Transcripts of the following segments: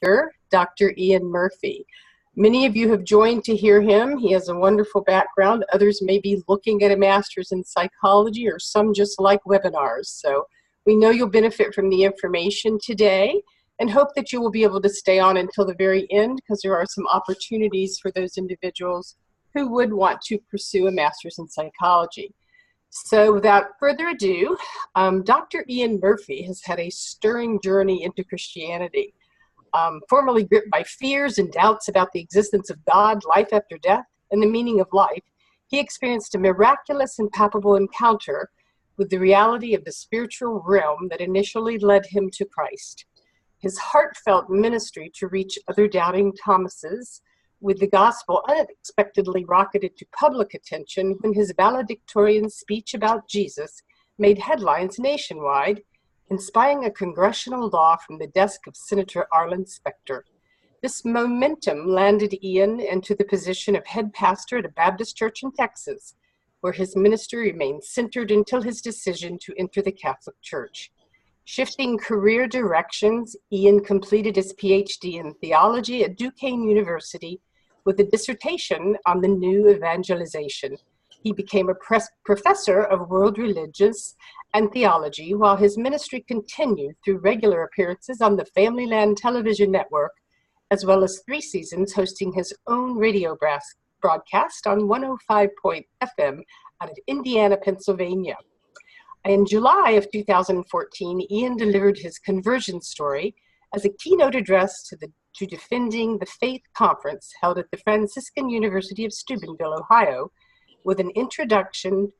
speaker, Dr. Ian Murphy. Many of you have joined to hear him. He has a wonderful background. Others may be looking at a master's in psychology, or some just like webinars. So we know you'll benefit from the information today and hope that you will be able to stay on until the very end, because there are some opportunities for those individuals who would want to pursue a master's in psychology. So without further ado, Dr. Ian Murphy has had a stirring journey into Christianity. Formerly gripped by fears and doubts about the existence of God, life after death, and the meaning of life, he experienced a miraculous and palpable encounter with the reality of the spiritual realm that initially led him to Christ. His heartfelt ministry to reach other doubting Thomases with the gospel unexpectedly rocketed to public attention when his valedictorian speech about Jesus made headlines nationwide, inspiring a congressional law from the desk of Senator Arlen Specter. This momentum landed Ian into the position of head pastor at a Baptist church in Texas, where his ministry remained centered until his decision to enter the Catholic Church. Shifting career directions, Ian completed his PhD in theology at Duquesne University with a dissertation on the new evangelization. He became a professor of world religions and theology, while his ministry continued through regular appearances on the Familyland television network, as well as 3 seasons hosting his own radio broadcast on 105.FM out of Indiana, Pennsylvania. In July of 2014, Ian delivered his conversion story as a keynote address to Defending the Faith conference held at the Franciscan University of Steubenville, Ohio, with an introduction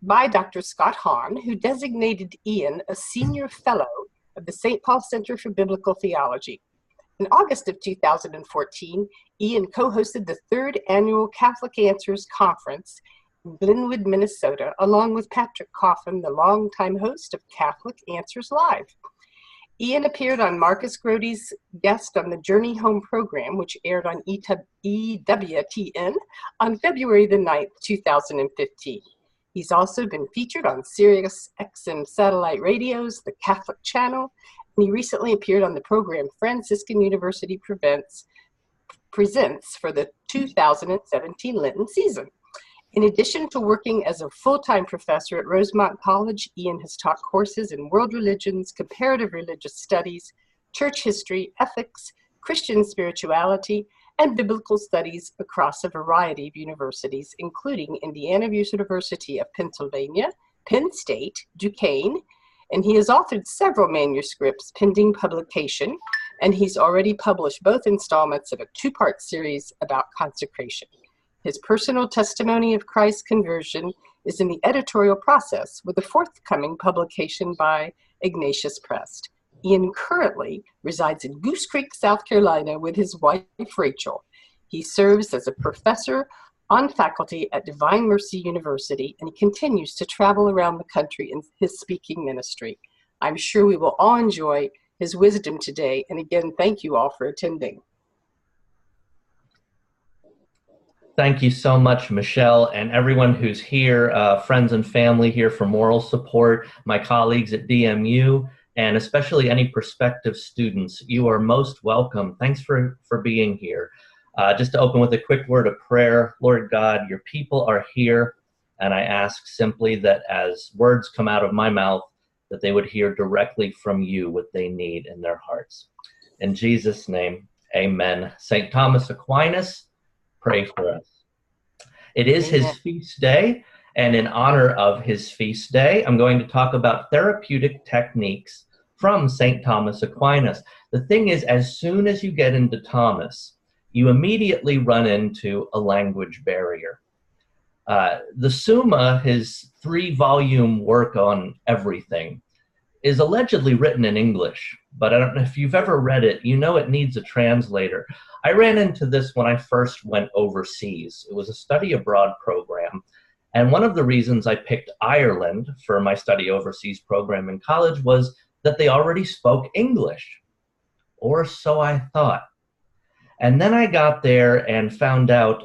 by Dr. Scott Hahn, who designated Ian a senior fellow of the St. Paul Center for Biblical Theology. In August of 2014, Ian co-hosted the 3rd annual Catholic Answers Conference in Glenwood, Minnesota, along with Patrick Coffin, the longtime host of Catholic Answers Live. Ian appeared on Marcus Grody's Guest on the Journey Home program, which aired on EWTN on February the 9th, 2015. He's also been featured on Sirius XM satellite radios, the Catholic Channel, and he recently appeared on the program Franciscan University Presents for the 2017 Lenten season. In addition to working as a full-time professor at Rosemont College, Ian has taught courses in world religions, comparative religious studies, church history, ethics, Christian spirituality, and biblical studies across a variety of universities, including Indiana University of Pennsylvania, Penn State, Duquesne, and he has authored several manuscripts pending publication, and he's already published both installments of a 2-part series about consecration. His personal testimony of Christ's conversion is in the editorial process, with a forthcoming publication by Ignatius Press. Ian currently resides in Goose Creek, South Carolina, with his wife, Rachel. He serves as a professor on faculty at Divine Mercy University, and he continues to travel around the country in his speaking ministry. I'm sure we will all enjoy his wisdom today, and again, thank you all for attending. Thank you so much, Michelle, and everyone who's here, friends and family here for moral support, my colleagues at DMU, and especially any prospective students. You are most welcome. Thanks for being here. Just to open with a quick word of prayer. Lord God, your people are here, and I ask simply that as words come out of my mouth, that they would hear directly from you what they need in their hearts. In Jesus' name, amen. St. Thomas Aquinas, pray for us. It is his feast day, and in honor of his feast day, I'm going to talk about therapeutic techniques from St. Thomas Aquinas. The thing is, as soon as you get into Thomas, you immediately run into a language barrier. The Summa, his 3-volume work on everything, is allegedly written in English, but I don't know if you've ever read it, you know it needs a translator. I ran into this when I first went overseas. It was a study abroad program, and one of the reasons I picked Ireland for my study overseas program in college was that they already spoke English, or so I thought. And then I got there and found out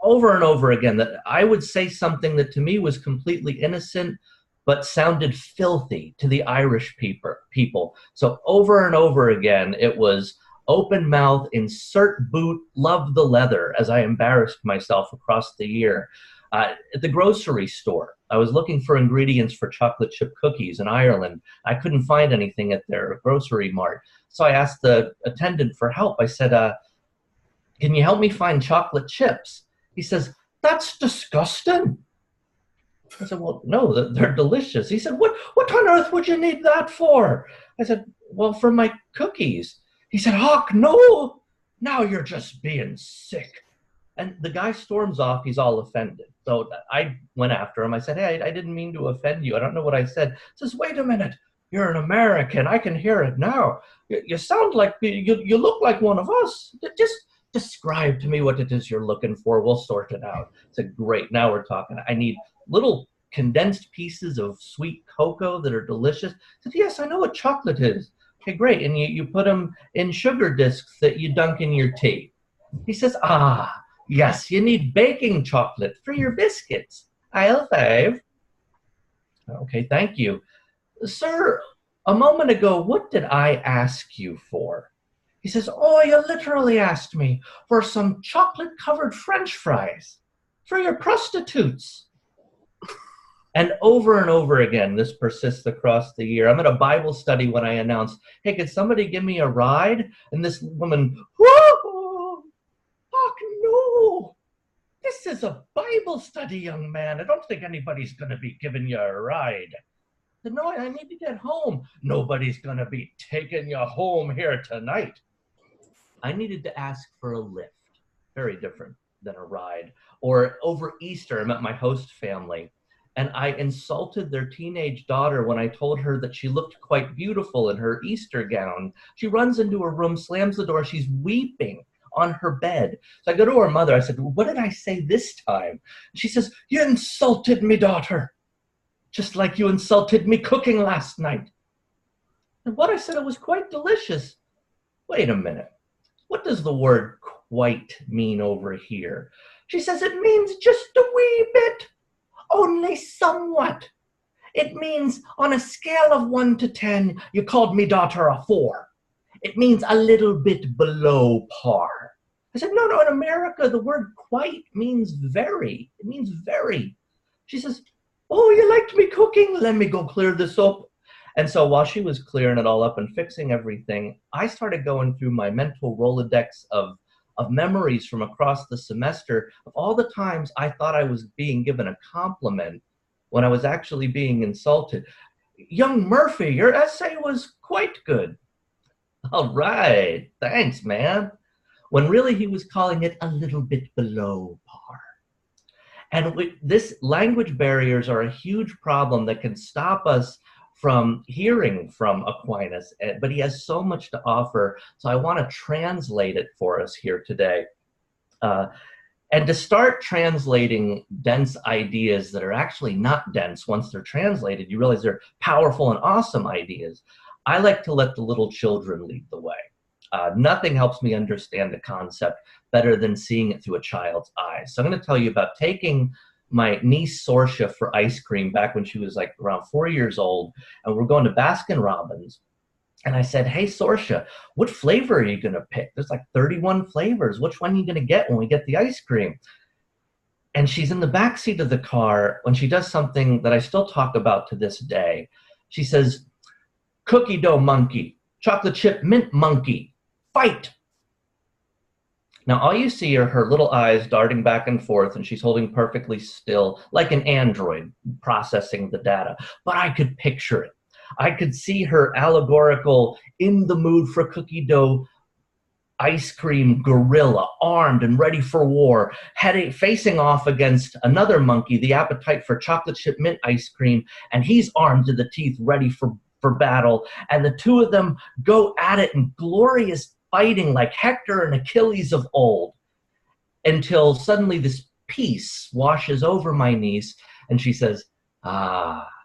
over and over again that I would say something that to me was completely innocent, but sounded filthy to the Irish people. So over and over again, it was open mouth, insert boot, love the leather, as I embarrassed myself across the year. At the grocery store, I was looking for ingredients for chocolate chip cookies in Ireland. I couldn't find anything at their grocery mart. So I asked the attendant for help. I said, can you help me find chocolate chips? He says, that's disgusting. I said, well, no, they're delicious. He said, what on earth would you need that for? I said, well, for my cookies. He said, Hawk, no, now you're just being sick. And the guy storms off. He's all offended. So I went after him. I said, hey, I didn't mean to offend you. I don't know what I said. He says, wait a minute. You're an American. I can hear it now. You sound like, you look like one of us. Just describe to me what it is you're looking for. We'll sort it out. I said, great. Now we're talking. I need little condensed pieces of sweet cocoa that are delicious. I said, yes, I know what chocolate is. Okay, great. And you put them in sugar discs that you dunk in your tea. He says, yes, you need baking chocolate for your biscuits. I'll have. Okay, thank you. Sir, a moment ago, what did I ask you for? He says, oh, you literally asked me for some chocolate-covered French fries for your prostitutes. And over again, this persists across the year. I'm at a Bible study when I announced, hey, could somebody give me a ride? And this woman, whoa, Hawk, no. This is a Bible study, young man. I don't think anybody's going to be giving you a ride. I said, no, I need to get home. Nobody's going to be taking you home here tonight. I needed to ask for a lift. Very different than a ride. Or over Easter, I met my host family. And I insulted their teenage daughter when I told her that she looked quite beautiful in her Easter gown. She runs into her room, slams the door. She's weeping on her bed. So I go to her mother. I said, what did I say this time? She says, you insulted me, daughter, just like you insulted me cooking last night. And what I said, it was quite delicious. Wait a minute. What does the word quite mean over here? She says, it means just a wee bit. Only somewhat. It means on a scale of 1 to 10, you called me daughter a 4. It means a little bit below par. I said, no, in America, the word quite means very. It means very. She says, oh, you liked me cooking? Let me go clear this up. And so while she was clearing it all up and fixing everything, I started going through my mental Rolodex of memories from across the semester of all the times I thought I was being given a compliment when I was actually being insulted. Young Murphy, your essay was quite good. All right, thanks, man. When really he was calling it a little bit below par. And this language barriers are a huge problem that can stop us from hearing from Aquinas, but he has so much to offer, so I want to translate it for us here today. And to start translating dense ideas that are actually not dense once they're translated, you realize they're powerful and awesome ideas. I like to let the little children lead the way. Nothing helps me understand a concept better than seeing it through a child's eyes. So I'm going to tell you about taking my niece Sorcia for ice cream back when she was like around 4 years old, and we're going to Baskin Robbins. And I said, hey, Sorcia, what flavor are you going to pick? There's like 31 flavors. Which one are you going to get when we get the ice cream? And she's in the back seat of the car when she does something that I still talk about to this day. She says, cookie dough monkey, chocolate chip mint monkey, fight. Now, all you see are her little eyes darting back and forth, and she's holding perfectly still, like an android processing the data. But I could picture it. I could see her allegorical, in the mood for cookie dough, ice cream gorilla, armed and ready for war, facing off against another monkey, the appetite for chocolate chip mint ice cream, and he's armed to the teeth, ready for battle. And the two of them go at it in glorious fighting like Hector and Achilles of old, until suddenly this peace washes over my niece and she says,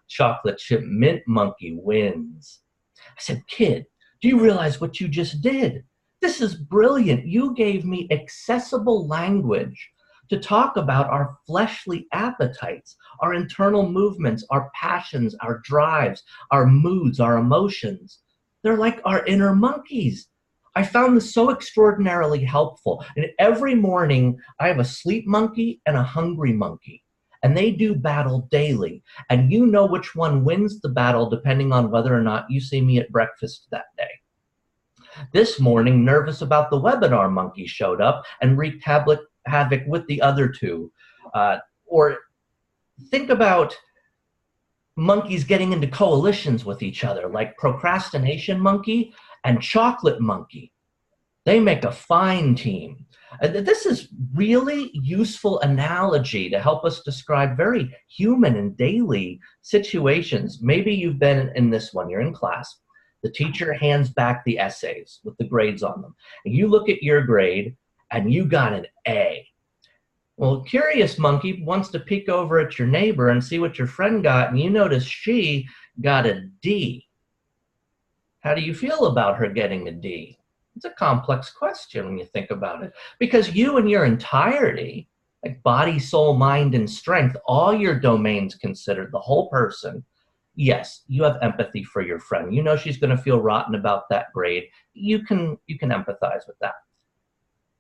chocolate chip mint monkey wins. I said, kid, do you realize what you just did? This is brilliant. You gave me accessible language to talk about our fleshly appetites, our internal movements, our passions, our drives, our moods, our emotions. They're like our inner monkeys. I found this so extraordinarily helpful. And every morning, I have a sleep monkey and a hungry monkey. And they do battle daily. And you know which one wins the battle depending on whether or not you see me at breakfast that day. This morning, nervous about the webinar monkey showed up and wreaked havoc with the other two. Or think about monkeys getting into coalitions with each other, like procrastination monkey and chocolate monkey. They make a fine team. This is really useful analogy to help us describe very human and daily situations. Maybe you've been in this one. You're in class. The teacher hands back the essays with the grades on them. And you look at your grade, and you got an A. Well, curious monkey wants to peek over at your neighbor and see what your friend got, and you notice she got a D. How do you feel about her getting a D? It's a complex question when you think about it, because you in your entirety, like body, soul, mind, and strength, all your domains considered, the whole person, yes, you have empathy for your friend. You know she's going to feel rotten about that grade. You can empathize with that.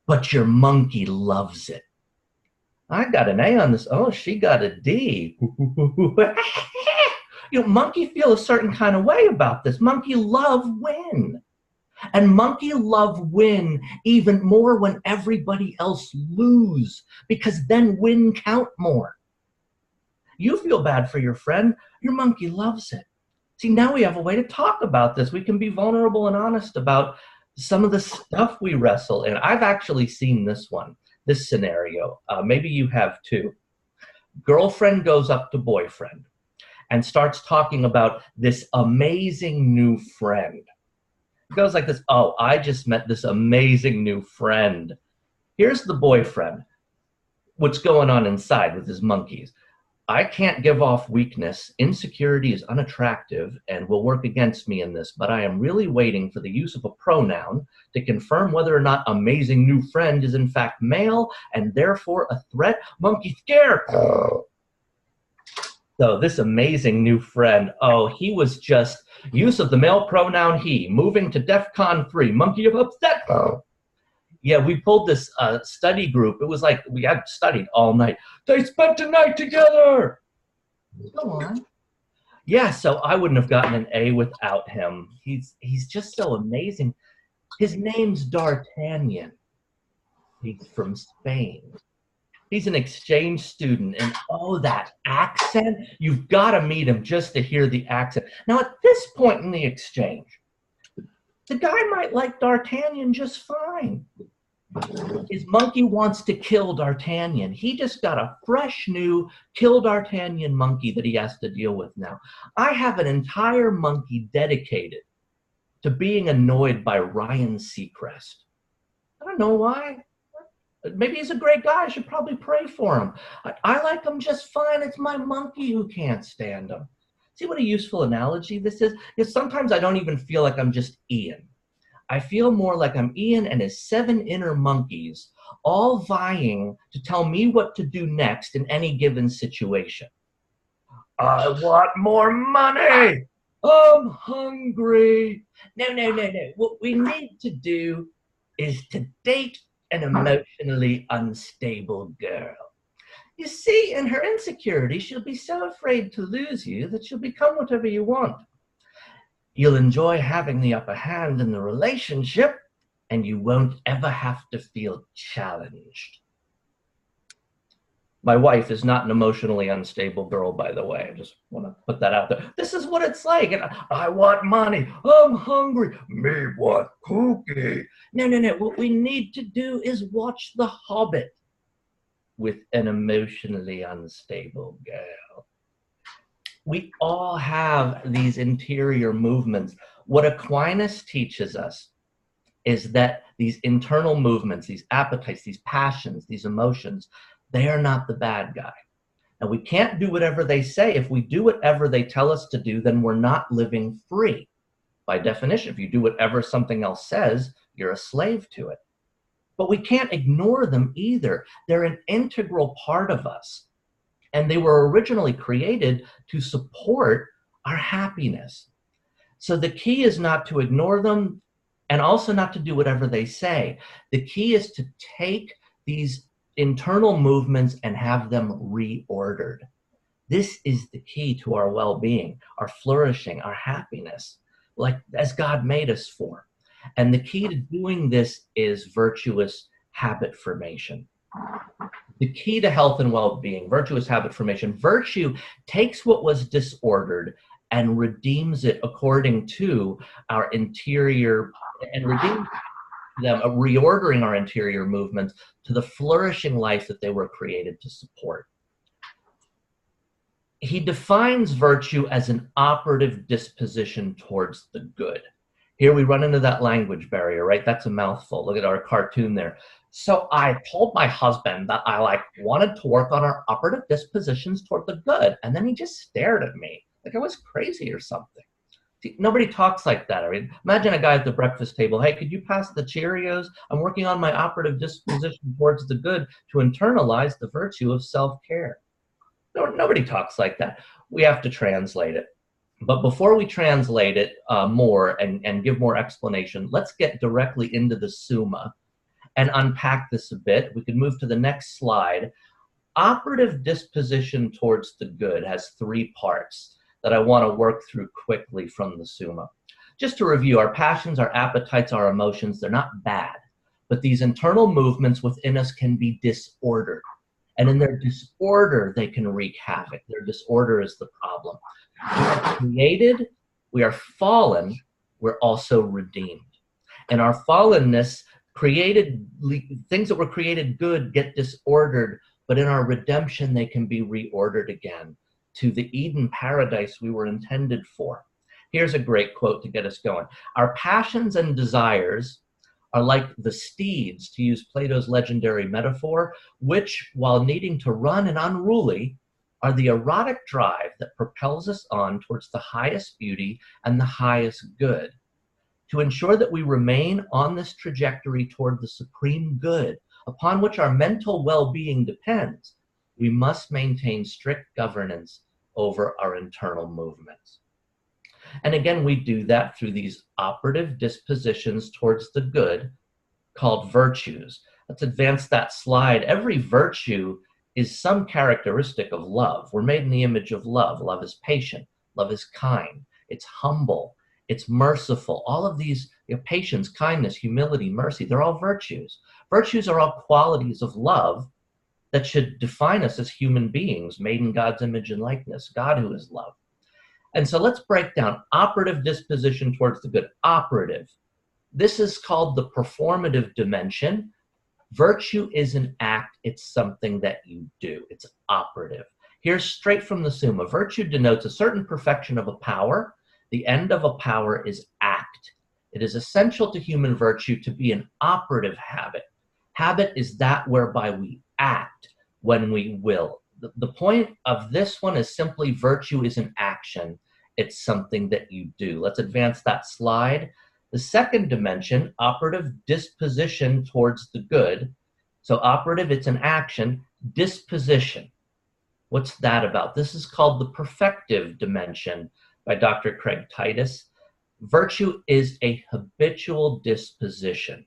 But your monkey loves it. I got an A on this. Oh, she got a D. Monkey feel a certain kind of way about this. Monkey love win. And monkey love win even more when everybody else lose, because then win count more. You feel bad for your friend. Your monkey loves it. See, now we have a way to talk about this. We can be vulnerable and honest about some of the stuff we wrestle in. I've actually seen this scenario. Maybe you have too. Girlfriend goes up to boyfriend and starts talking about this amazing new friend. It goes like this: oh, I just met this amazing new friend. Here's the boyfriend. What's going on inside with his monkeys? I can't give off weakness. Insecurity is unattractive and will work against me in this, but I am really waiting for the use of a pronoun to confirm whether or not amazing new friend is in fact male and therefore a threat. Monkey scare. So this amazing new friend, oh, he was just use of the male pronoun he, moving to DEFCON 3, monkey of upset. Yeah, we pulled this study group. It was like we had studied all night. They spent the night together. Go on. Yeah, so I wouldn't have gotten an A without him. He's just so amazing. His name's D'Artagnan. He's from Spain. He's an exchange student, and oh, that accent. You've got to meet him just to hear the accent. Now, at this point in the exchange, the guy might like D'Artagnan just fine. His monkey wants to kill D'Artagnan. He just got a fresh new kill D'Artagnan monkey that he has to deal with now. I have an entire monkey dedicated to being annoyed by Ryan Seacrest. I don't know why. Maybe he's a great guy. I should probably pray for him. I like him just fine. It's my monkey who can't stand him. See what a useful analogy this is? Because sometimes I don't even feel like I'm just Ian. I feel more like I'm Ian and his 7 inner monkeys all vying to tell me what to do next in any given situation. I want more money. I'm hungry. No. What we need to do is to date an emotionally unstable girl. You see, in her insecurity, she'll be so afraid to lose you that she'll become whatever you want. You'll enjoy having the upper hand in the relationship, and you won't ever have to feel challenged. My wife is not an emotionally unstable girl, by the way. I just want to put that out there. This is what it's like. And I want money. I'm hungry. Me want cookie. No. What we need to do is watch The Hobbit with an emotionally unstable girl. We all have these interior movements. What Aquinas teaches us is that these internal movements, these appetites, these passions, these emotions, they are not the bad guy. And we can't do whatever they say. If we do whatever they tell us to do, then we're not living free. By definition, if you do whatever something else says, you're a slave to it. But we can't ignore them either. They're an integral part of us. And they were originally created to support our happiness. So the key is not to ignore them and also not to do whatever they say. The key is to take these internal movements and have them reordered. This is the key to our well-being, our flourishing, our happiness, like as God made us for. And the key to doing this is virtuous habit formation. The key to health and well-being, virtuous habit formation. Virtue takes what was disordered and redeems it according to our interior, and redeems them, reordering our interior movements to the flourishing life that they were created to support. He defines virtue as an operative disposition towards the good. Here we run into that language barrier, right? That's a mouthful. Look at our cartoon there. So I told my husband that I wanted to work on our operative dispositions toward the good. And then he just stared at me like I was crazy or something. See, nobody talks like that. I mean, imagine a guy at the breakfast table. Hey, could you pass the Cheerios? I'm working on my operative disposition towards the good to internalize the virtue of self-care. No, nobody talks like that. We have to translate it. But before we translate it more and give more explanation, let's get directly into the Summa and unpack this a bit. We can move to the next slide. Operative disposition towards the good has 3 parts that I want to work through quickly from the Summa. Just to review, our passions, our appetites, our emotions, they're not bad, but these internal movements within us can be disordered. And in their disorder, they can wreak havoc. Their disorder is the problem. We are created, we are fallen, we're also redeemed. And our fallenness, things that were created good get disordered, but in our redemption, they can be reordered again to the Eden paradise we were intended for. Here's a great quote to get us going. Our passions and desires are like the steeds, to use Plato's legendary metaphor, which, while needing to run and unruly, are the erotic drive that propels us on towards the highest beauty and the highest good. To ensure that we remain on this trajectory toward the supreme good, upon which our mental well-being depends, we must maintain strict governance over our internal movements. And again, we do that through these operative dispositions towards the good called virtues. Let's advance that slide. Every virtue is some characteristic of love. We're made in the image of love. Love is patient. Love is kind. It's humble. It's merciful. All of these, patience, kindness, humility, mercy, they're all virtues. Virtues are all qualities of love that should define us as human beings made in God's image and likeness, God who is love. And so let's break down operative disposition towards the good. Operative. This is called the performative dimension. Virtue is an act. It's something that you do. It's operative. Here's straight from the Summa. Virtue denotes a certain perfection of a power. The end of a power is act. It is essential to human virtue to be an operative habit. Habit is that whereby we act when we will. The point of this one is simply virtue is an action. It's something that you do. Let's advance that slide. The second dimension, operative disposition towards the good. So operative, it's an action. Disposition. What's that about? This is called the perfective dimension by Dr. Craig Titus. Virtue is a habitual disposition.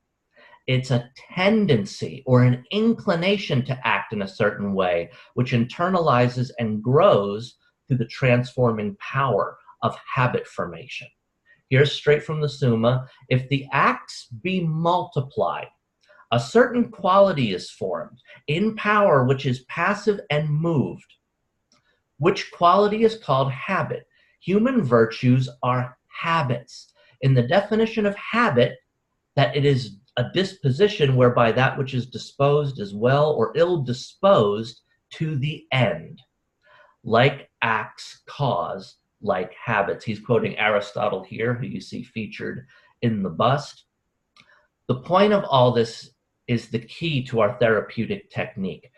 It's a tendency or an inclination to act in a certain way, which internalizes and grows through the transforming power of habit formation. Here's straight from the Summa. If the acts be multiplied, a certain quality is formed in power which is passive and moved, which quality is called habit. Human virtues are habits. In the definition of habit, that it is a disposition whereby that which is disposed is well or ill disposed to the end. Like acts cause, like habits. He's quoting Aristotle here, who you see featured in the bust. The point of all this is the key to our therapeutic technique,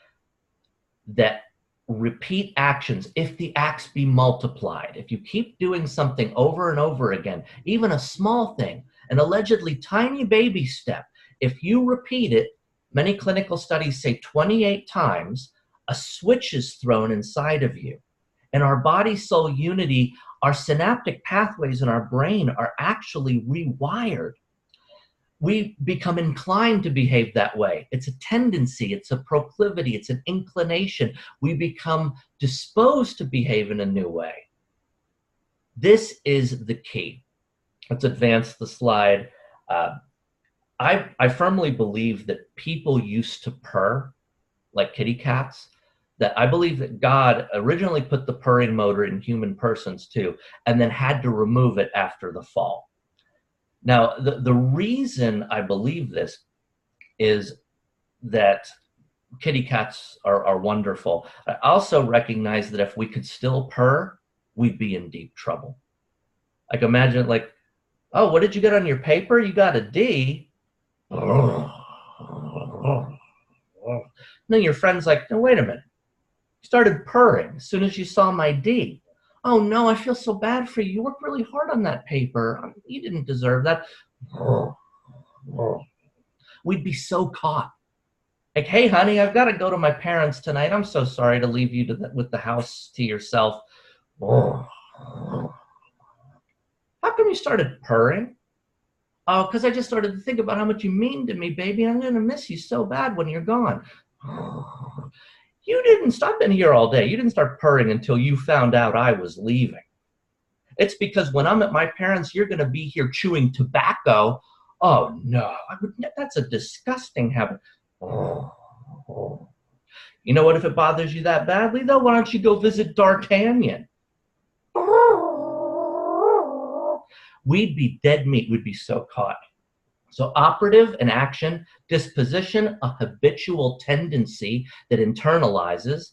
that repeat actions, if the acts be multiplied, if you keep doing something over and over again, even a small thing, an allegedly tiny baby step, if you repeat it, many clinical studies say 28 times, a switch is thrown inside of you. In our body-soul unity, our synaptic pathways in our brain are actually rewired. we become inclined to behave that way. It's a tendency, it's a proclivity, it's an inclination. We become disposed to behave in a new way. This is the key. Let's advance the slide. I firmly believe that people used to purr like kitty cats, that I believe that God originally put the purring motor in human persons too, and then had to remove it after the fall. Now, the reason I believe this is that kitty cats are wonderful. I also recognize that if we could still purr, we'd be in deep trouble. Like imagine like, oh, what did you get on your paper? You got a D. And then your friend's like, no, wait a minute. You started purring as soon as you saw my D. Oh no, I feel so bad for you. You worked really hard on that paper. You didn't deserve that. We'd be so caught. Like, hey, honey, I've got to go to my parents tonight. I'm so sorry to leave you with the house to yourself. How come you started purring? Oh, because I just started to think about how much you mean to me, baby. I'm going to miss you so bad when you're gone. You didn't stop in here all day. You didn't start purring until you found out I was leaving. It's because when I'm at my parents', you're going to be here chewing tobacco. Oh, no, that's a disgusting habit. You know what, if it bothers you that badly, though, why don't you go visit D'Artagnan? We'd be dead meat. We'd be so caught. So operative, an action, disposition, a habitual tendency that internalizes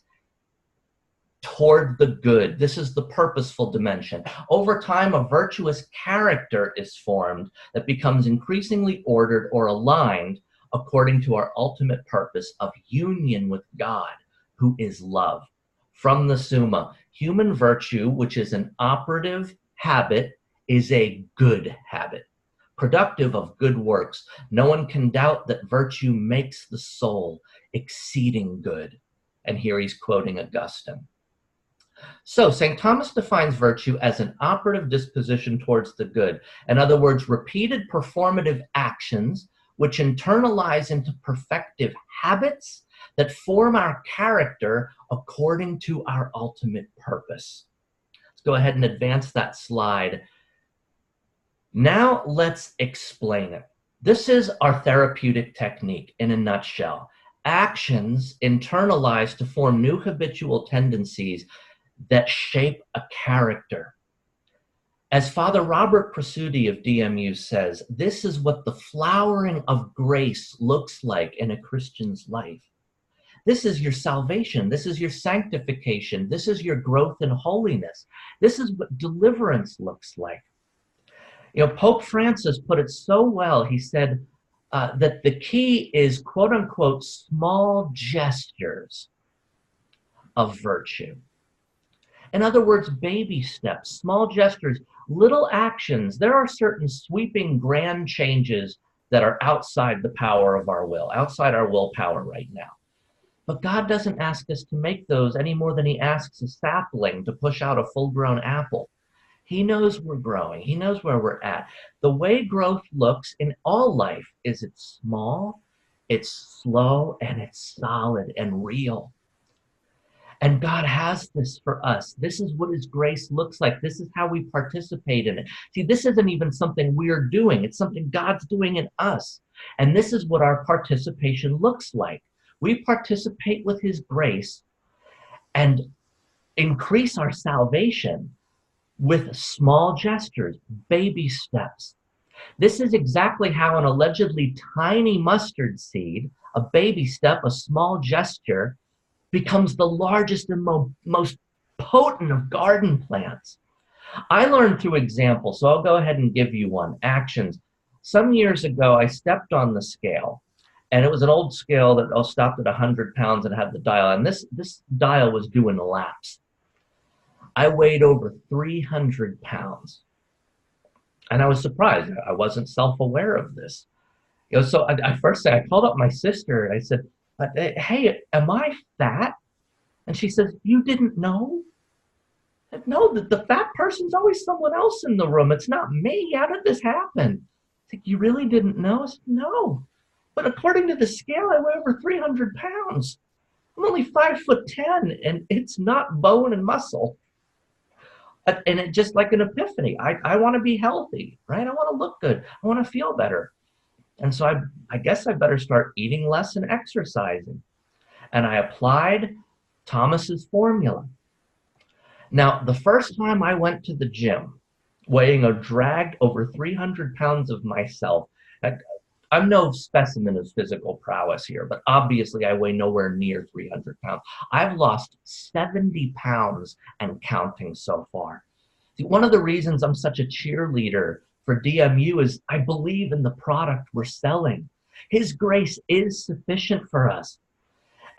toward the good. This is the purposeful dimension. Over time, a virtuous character is formed that becomes increasingly ordered or aligned according to our ultimate purpose of union with God, who is love. From the Summa, human virtue, which is an operative habit, is a good habit, productive of good works. No one can doubt that virtue makes the soul exceeding good. And here he's quoting Augustine. So St. Thomas defines virtue as an operative disposition towards the good. In other words, repeated performative actions which internalize into perfective habits that form our character according to our ultimate purpose. Let's go ahead and advance that slide. Now let's explain it. This is our therapeutic technique in a nutshell. Actions internalized to form new habitual tendencies that shape a character. As Father Robert Presudi of DMU says, this is what the flowering of grace looks like in a Christian's life. This is your salvation. This is your sanctification. This is your growth in holiness. This is what deliverance looks like. You know, Pope Francis put it so well. He said that the key is, quote unquote, small gestures of virtue. In other words, baby steps, small gestures, little actions. There are certain sweeping grand changes that are outside the power of our will, outside our willpower right now. But God doesn't ask us to make those any more than he asks a sapling to push out a full-grown apple. He knows we're growing. He knows where we're at. The way growth looks in all life is it's small, it's slow, and it's solid and real. And God has this for us. This is what his grace looks like. This is how we participate in it. See, this isn't even something we're doing. It's something God's doing in us. And this is what our participation looks like. We participate with his grace and increase our salvation with small gestures, baby steps. This is exactly how an allegedly tiny mustard seed, a baby step, a small gesture, becomes the largest and most potent of garden plants. I learned through example, so I'll go ahead and give you one. Actions. Some years ago, I stepped on the scale, and it was an old scale that stopped at 100 pounds and had the dial, and this dial was doing laps. I weighed over 300 pounds, and I was surprised. I wasn't self-aware of this. You know, so I called up my sister, and I said, hey, am I fat? And she says, you didn't know? No, the fat person's always someone else in the room. It's not me. How did this happen? He's like, you really didn't know? I said, no. But according to the scale, I weigh over 300 pounds. I'm only 5'10", and it's not bone and muscle. And it just like an epiphany. I want to be healthy, right? I want to look good. I want to feel better. And so I guess I better start eating less and exercising. And I applied Thomas's formula. Now, the first time I went to the gym, weighing a drag over 300 pounds of myself, I'm no specimen of physical prowess here, but obviously I weigh nowhere near 300 pounds. I've lost 70 pounds and counting so far. See, one of the reasons I'm such a cheerleader for DMU is I believe in the product we're selling. His grace is sufficient for us.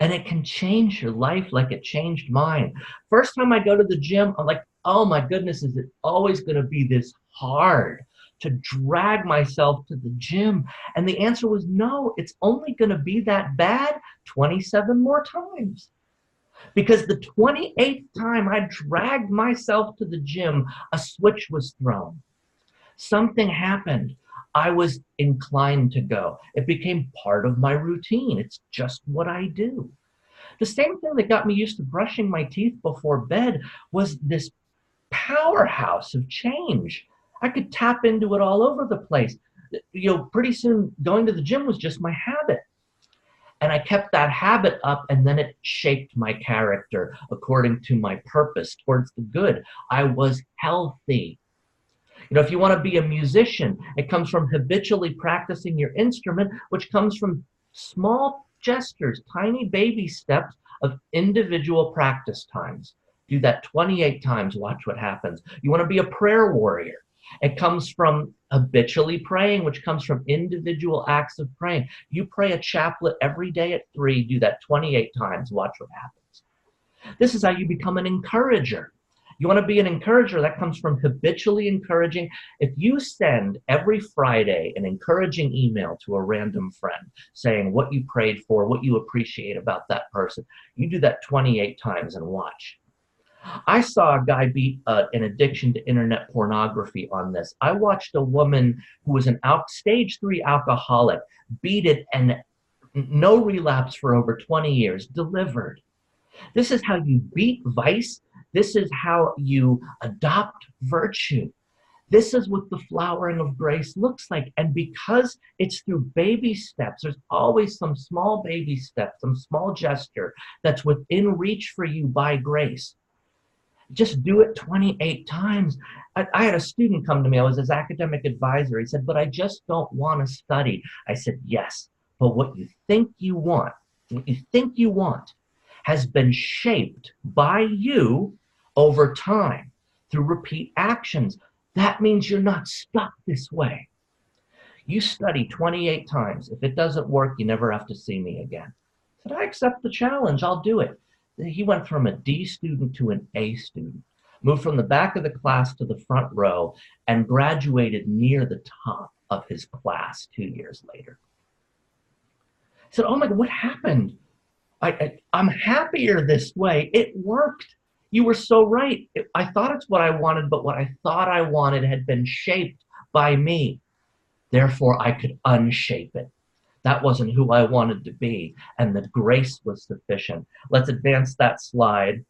And it can change your life like it changed mine. First time I go to the gym, I'm like, oh my goodness, is it always going to be this hard to drag myself to the gym? And the answer was no, it's only going to be that bad 27 more times. Because the 28th time I dragged myself to the gym, a switch was thrown. Something happened. I was inclined to go. It became part of my routine. It's just what I do. The same thing that got me used to brushing my teeth before bed was this powerhouse of change. I could tap into it all over the place. Pretty soon going to the gym was just my habit. And I kept that habit up, and then it shaped my character according to my purpose towards the good. I was healthy. If you want to be a musician, it comes from habitually practicing your instrument, which comes from small gestures, tiny baby steps of individual practice times. Do that 28 times, watch what happens. You want to be a prayer warrior. It comes from habitually praying, which comes from individual acts of praying. You pray a chaplet every day at 3, do that 28 times, watch what happens. This is how you become an encourager. You want to be an encourager, that comes from habitually encouraging. If you send every Friday an encouraging email to a random friend saying what you prayed for, what you appreciate about that person, you do that 28 times and watch. I saw a guy beat an addiction to internet pornography on this. I watched a woman who was an stage 3 alcoholic beat it and no relapse for over 20 years, delivered. This is how you beat vice. This is how you adopt virtue. This is what the flowering of grace looks like. And because it's through baby steps, there's always some small baby step, some small gesture that's within reach for you by grace. Just do it 28 times. I had a student come to me. I was his academic advisor. He said, but I just don't want to study. I said, yes, but what you think you want, has been shaped by you over time through repeat actions. That means you're not stuck this way. You study 28 times. If it doesn't work, you never have to see me again. I said, I accept the challenge. I'll do it. He went from a D student to an A student, moved from the back of the class to the front row, and graduated near the top of his class 2 years later. I said, oh my God, what happened? I'm happier this way. It worked. You were so right. I thought it's what I wanted, but what I thought I wanted had been shaped by me. Therefore, I could unshape it. That wasn't who I wanted to be, and the grace was sufficient. Let's advance that slide.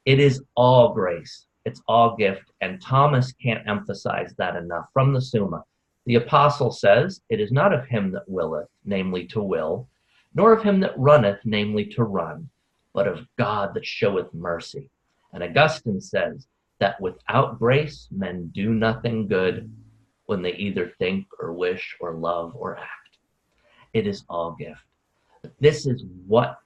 It is all grace. It's all gift, and Thomas can't emphasize that enough. From the Summa, the apostle says, it is not of him that willeth, namely to will, nor of him that runneth, namely to run, but of God that showeth mercy. And Augustine says that without grace, men do nothing good when they either think or wish or love or act. It is all gift. This is what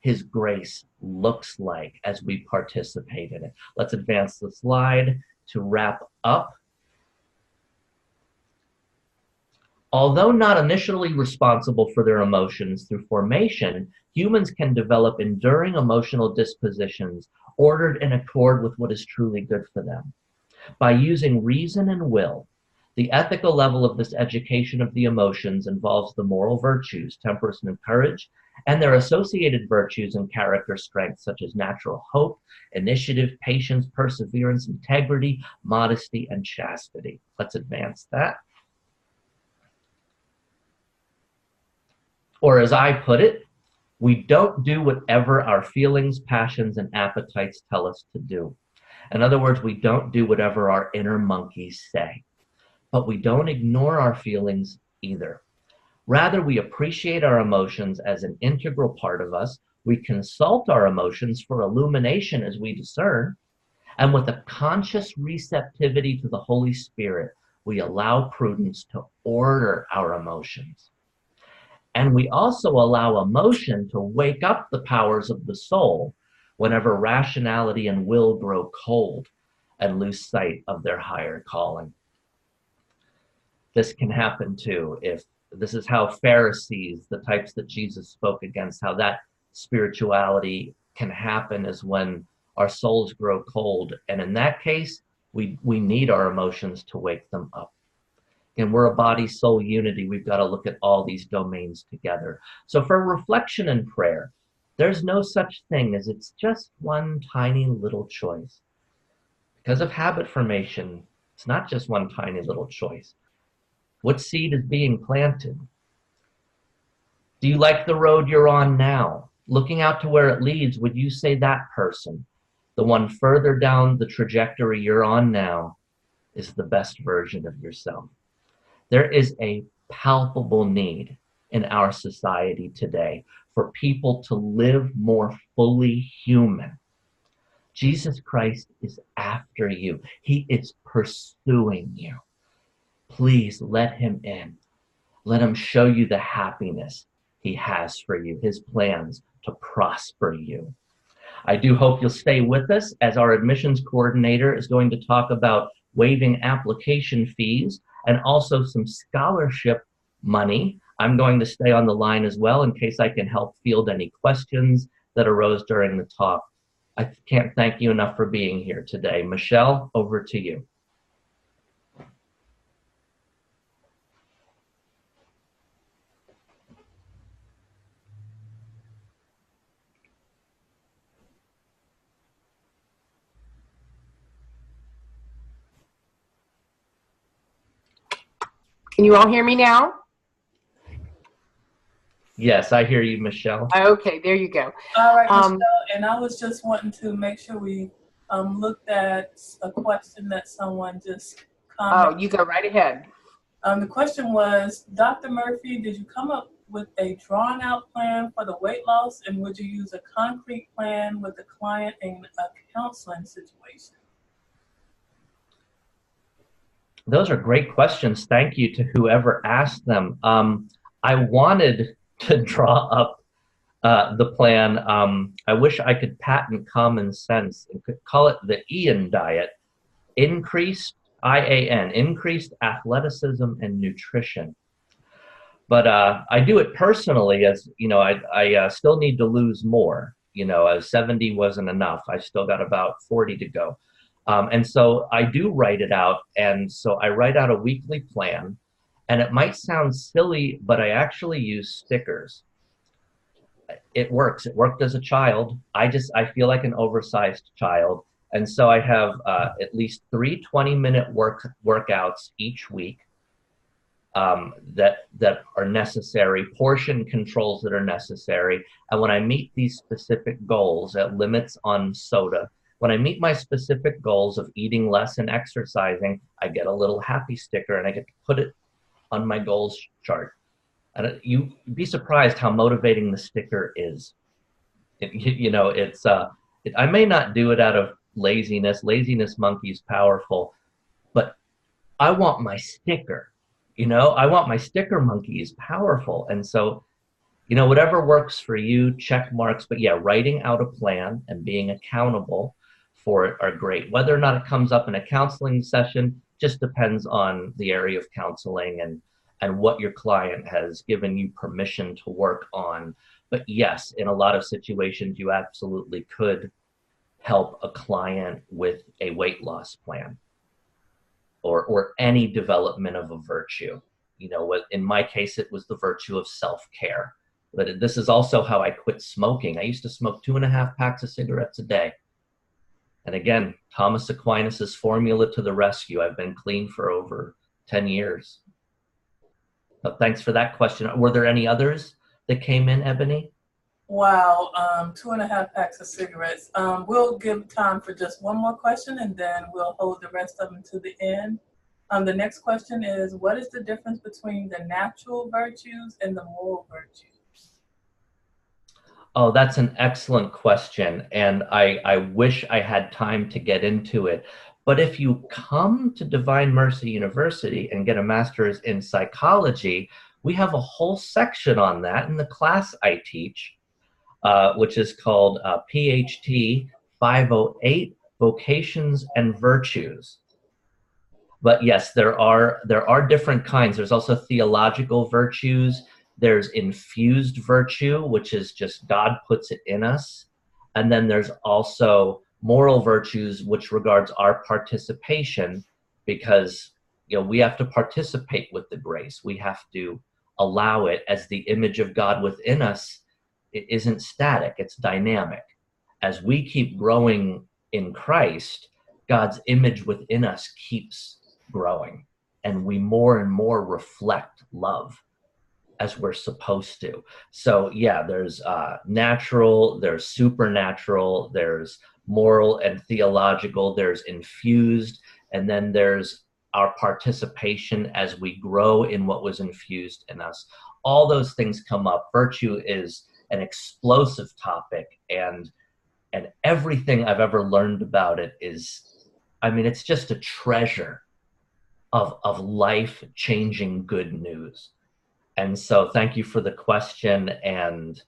his grace looks like as we participate in it. Let's advance the slide to wrap up. Although not initially responsible for their emotions through formation, humans can develop enduring emotional dispositions ordered in accord with what is truly good for them. By using reason and will, the ethical level of this education of the emotions involves the moral virtues, temperance and courage, and their associated virtues and character strengths such as natural hope, initiative, patience, perseverance, integrity, modesty, and chastity. Let's advance that. Or as I put it, we don't do whatever our feelings, passions, and appetites tell us to do. In other words, we don't do whatever our inner monkeys say. But we don't ignore our feelings either. Rather, we appreciate our emotions as an integral part of us. We consult our emotions for illumination as we discern. And with a conscious receptivity to the Holy Spirit, we allow prudence to order our emotions. And we also allow emotion to wake up the powers of the soul whenever rationality and will grow cold and lose sight of their higher calling. This can happen too if this is how Pharisees, the types that Jesus spoke against, how that spirituality can happen is when our souls grow cold. And in that case, we need our emotions to wake them up. And we're a body-soul unity. We've got to look at all these domains together. So for reflection and prayer, there's no such thing as it's just one tiny little choice. Because of habit formation, it's not just one tiny little choice. What seed is being planted? Do you like the road you're on now? Looking out to where it leads, would you say that person, the one further down the trajectory you're on now, is the best version of yourself? There is a palpable need in our society today for people to live more fully human. Jesus Christ is after you. He is pursuing you. Please let him in. Let him show you the happiness he has for you, his plans to prosper you. I do hope you'll stay with us as our admissions coordinator is going to talk about waiving application fees and also some scholarship money. I'm going to stay on the line as well in case I can help field any questions that arose during the talk. I can't thank you enough for being here today. Michelle, over to you. Can you all hear me now? Yes, I hear you, Michelle. Okay, there you go. All right, Michelle, and I was just wanting to make sure we looked at a question that someone just commented. Oh, you go right ahead. The question was, Dr. Murphy, did you come up with a drawn out plan for the weight loss, and would you use a concrete plan with the client in a counseling situation? Those are great questions. Thank you to whoever asked them. I wanted to draw up the plan. I wish I could patent common sense and could call it the Ian diet. Increased, I-A-N, increased athleticism and nutrition. But I do it personally as, you know, I still need to lose more. You know, 70 wasn't enough. I still got about 40 to go. And so I do write it out. And so I write out a weekly plan. And it might sound silly, but I actually use stickers. It works. It worked as a child. I feel like an oversized child. And so I have at least 3 20-minute workouts each week that are necessary, portion controls that are necessary. And when I meet these specific goals, limits on soda, when I meet my specific goals of eating less and exercising, I get a little happy sticker and I get to put it on my goals chart. And you'd be surprised how motivating the sticker is. You know, I may not do it out of laziness. Laziness monkey's powerful, but I want my sticker. You know, I want my sticker monkey is powerful. And so, you know, whatever works for you, check marks. But yeah, writing out a plan and being accountable for it are great. Whether or not it comes up in a counseling session just depends on the area of counseling and what your client has given you permission to work on. But yes, in a lot of situations, you absolutely could help a client with a weight loss plan or any development of a virtue. You know, in my case, it was the virtue of self-care. But this is also how I quit smoking. I used to smoke 2.5 packs of cigarettes a day. And again, Thomas Aquinas' formula to the rescue. I've been clean for over 10 years. But thanks for that question. Were there any others that came in, Ebony? Wow, 2.5 packs of cigarettes. We'll give time for just one more question, and then we'll hold the rest of them to the end. The next question is, what is the difference between the natural virtues and the moral virtues? Oh, that's an excellent question, and I wish I had time to get into it. But if you come to Divine Mercy University and get a master's in psychology, we have a whole section on that in the class I teach, which is called PHT 508, Vocations and Virtues. But yes, there are different kinds. There's also theological virtues. There's infused virtue, which is just God puts it in us. And then there's also moral virtues, which regards our participation, because we have to participate with the grace. We have to allow it, as the image of God within us. It isn't static, it's dynamic. As we keep growing in Christ, God's image within us keeps growing, and we more and more reflect love as we're supposed to. So yeah, there's natural, there's supernatural, there's moral and theological, there's infused, and then there's our participation as we grow in what was infused in us. All those things come up. Virtue is an explosive topic, and everything I've ever learned about it is, it's just a treasure of life-changing good news. And so thank you for the question, and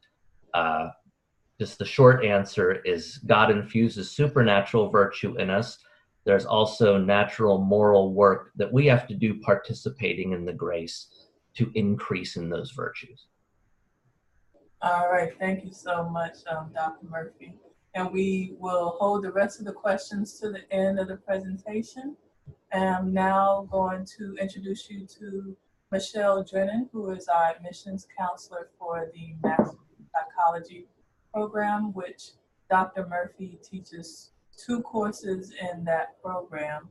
just the short answer is God infuses supernatural virtue in us. There's also natural moral work that we have to do, participating in the grace to increase in those virtues. All right, thank you so much, Dr. Murphy. And we will hold the rest of the questions to the end of the presentation. And I'm now going to introduce you to Michelle Drennan, who is our admissions counselor for the Master of Psychology program, which Dr. Murphy teaches 2 courses in that program.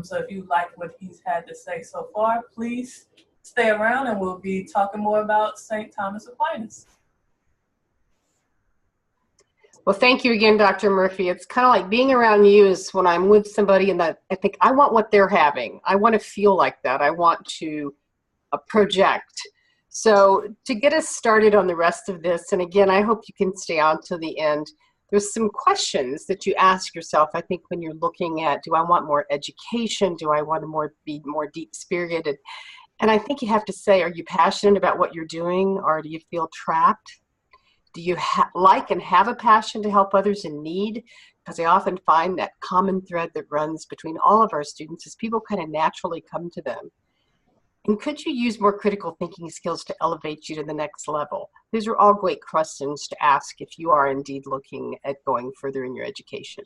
So if you like what he's had to say so far, please stay around and we'll be talking more about St. Thomas Aquinas. Well, thank you again, Dr. Murphy. It's kind of like being around you is when I'm with somebody and that I think I want what they're having. I want to feel like that. I want to project. So to get us started on the rest of this, and again, I hope you can stay on to the end, there's some questions that you ask yourself, I think, when you're looking at, do I want more education? Do I want to be more deep-spirited? And I think you have to say, are you passionate about what you're doing, or do you feel trapped? Do you like and have a passion to help others in need? Because I often find that common thread that runs between all of our students is people kind of naturally come to them. And could you use more critical thinking skills to elevate you to the next level? These are all great questions to ask if you are indeed looking at going further in your education.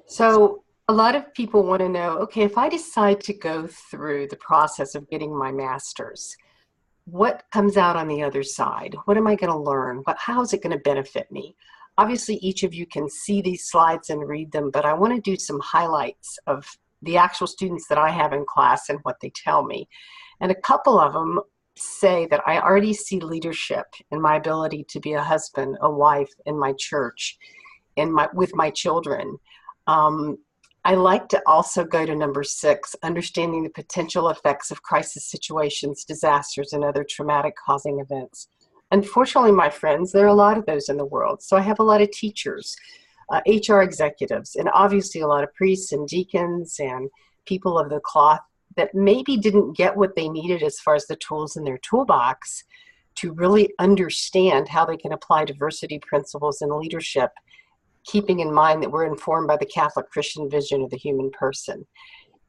So a lot of people want to know, okay, if I decide to go through the process of getting my master's, what comes out on the other side? What am I going to learn? How is it going to benefit me? Obviously, each of you can see these slides and read them, but I want to do some highlights of the actual students that I have in class and what they tell me. And a couple of them say that I already see leadership in my ability to be a husband, a wife in my church, with my children. I like to also go to number 6, understanding the potential effects of crisis situations, disasters, and other traumatic causing events. Unfortunately, my friends, there are a lot of those in the world. So I have a lot of teachers, HR executives, and obviously a lot of priests and deacons and people of the cloth that maybe didn't get what they needed as far as the tools in their toolbox to really understand how they can apply diversity principles in leadership, keeping in mind that we're informed by the Catholic Christian vision of the human person.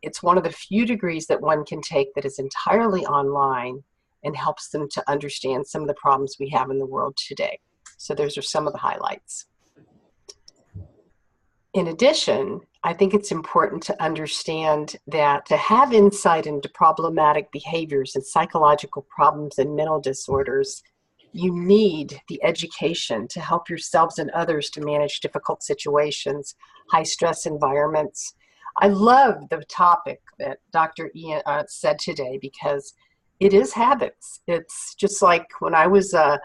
It's one of the few degrees that one can take that is entirely online and helps them to understand some of the problems we have in the world today. So those are some of the highlights. In addition, I think it's important to understand that to have insight into problematic behaviors and psychological problems and mental disorders, you need the education to help yourselves and others to manage difficult situations, high stress environments. I love the topic that Dr. Ian said today, because it is habits. It's just like when I was a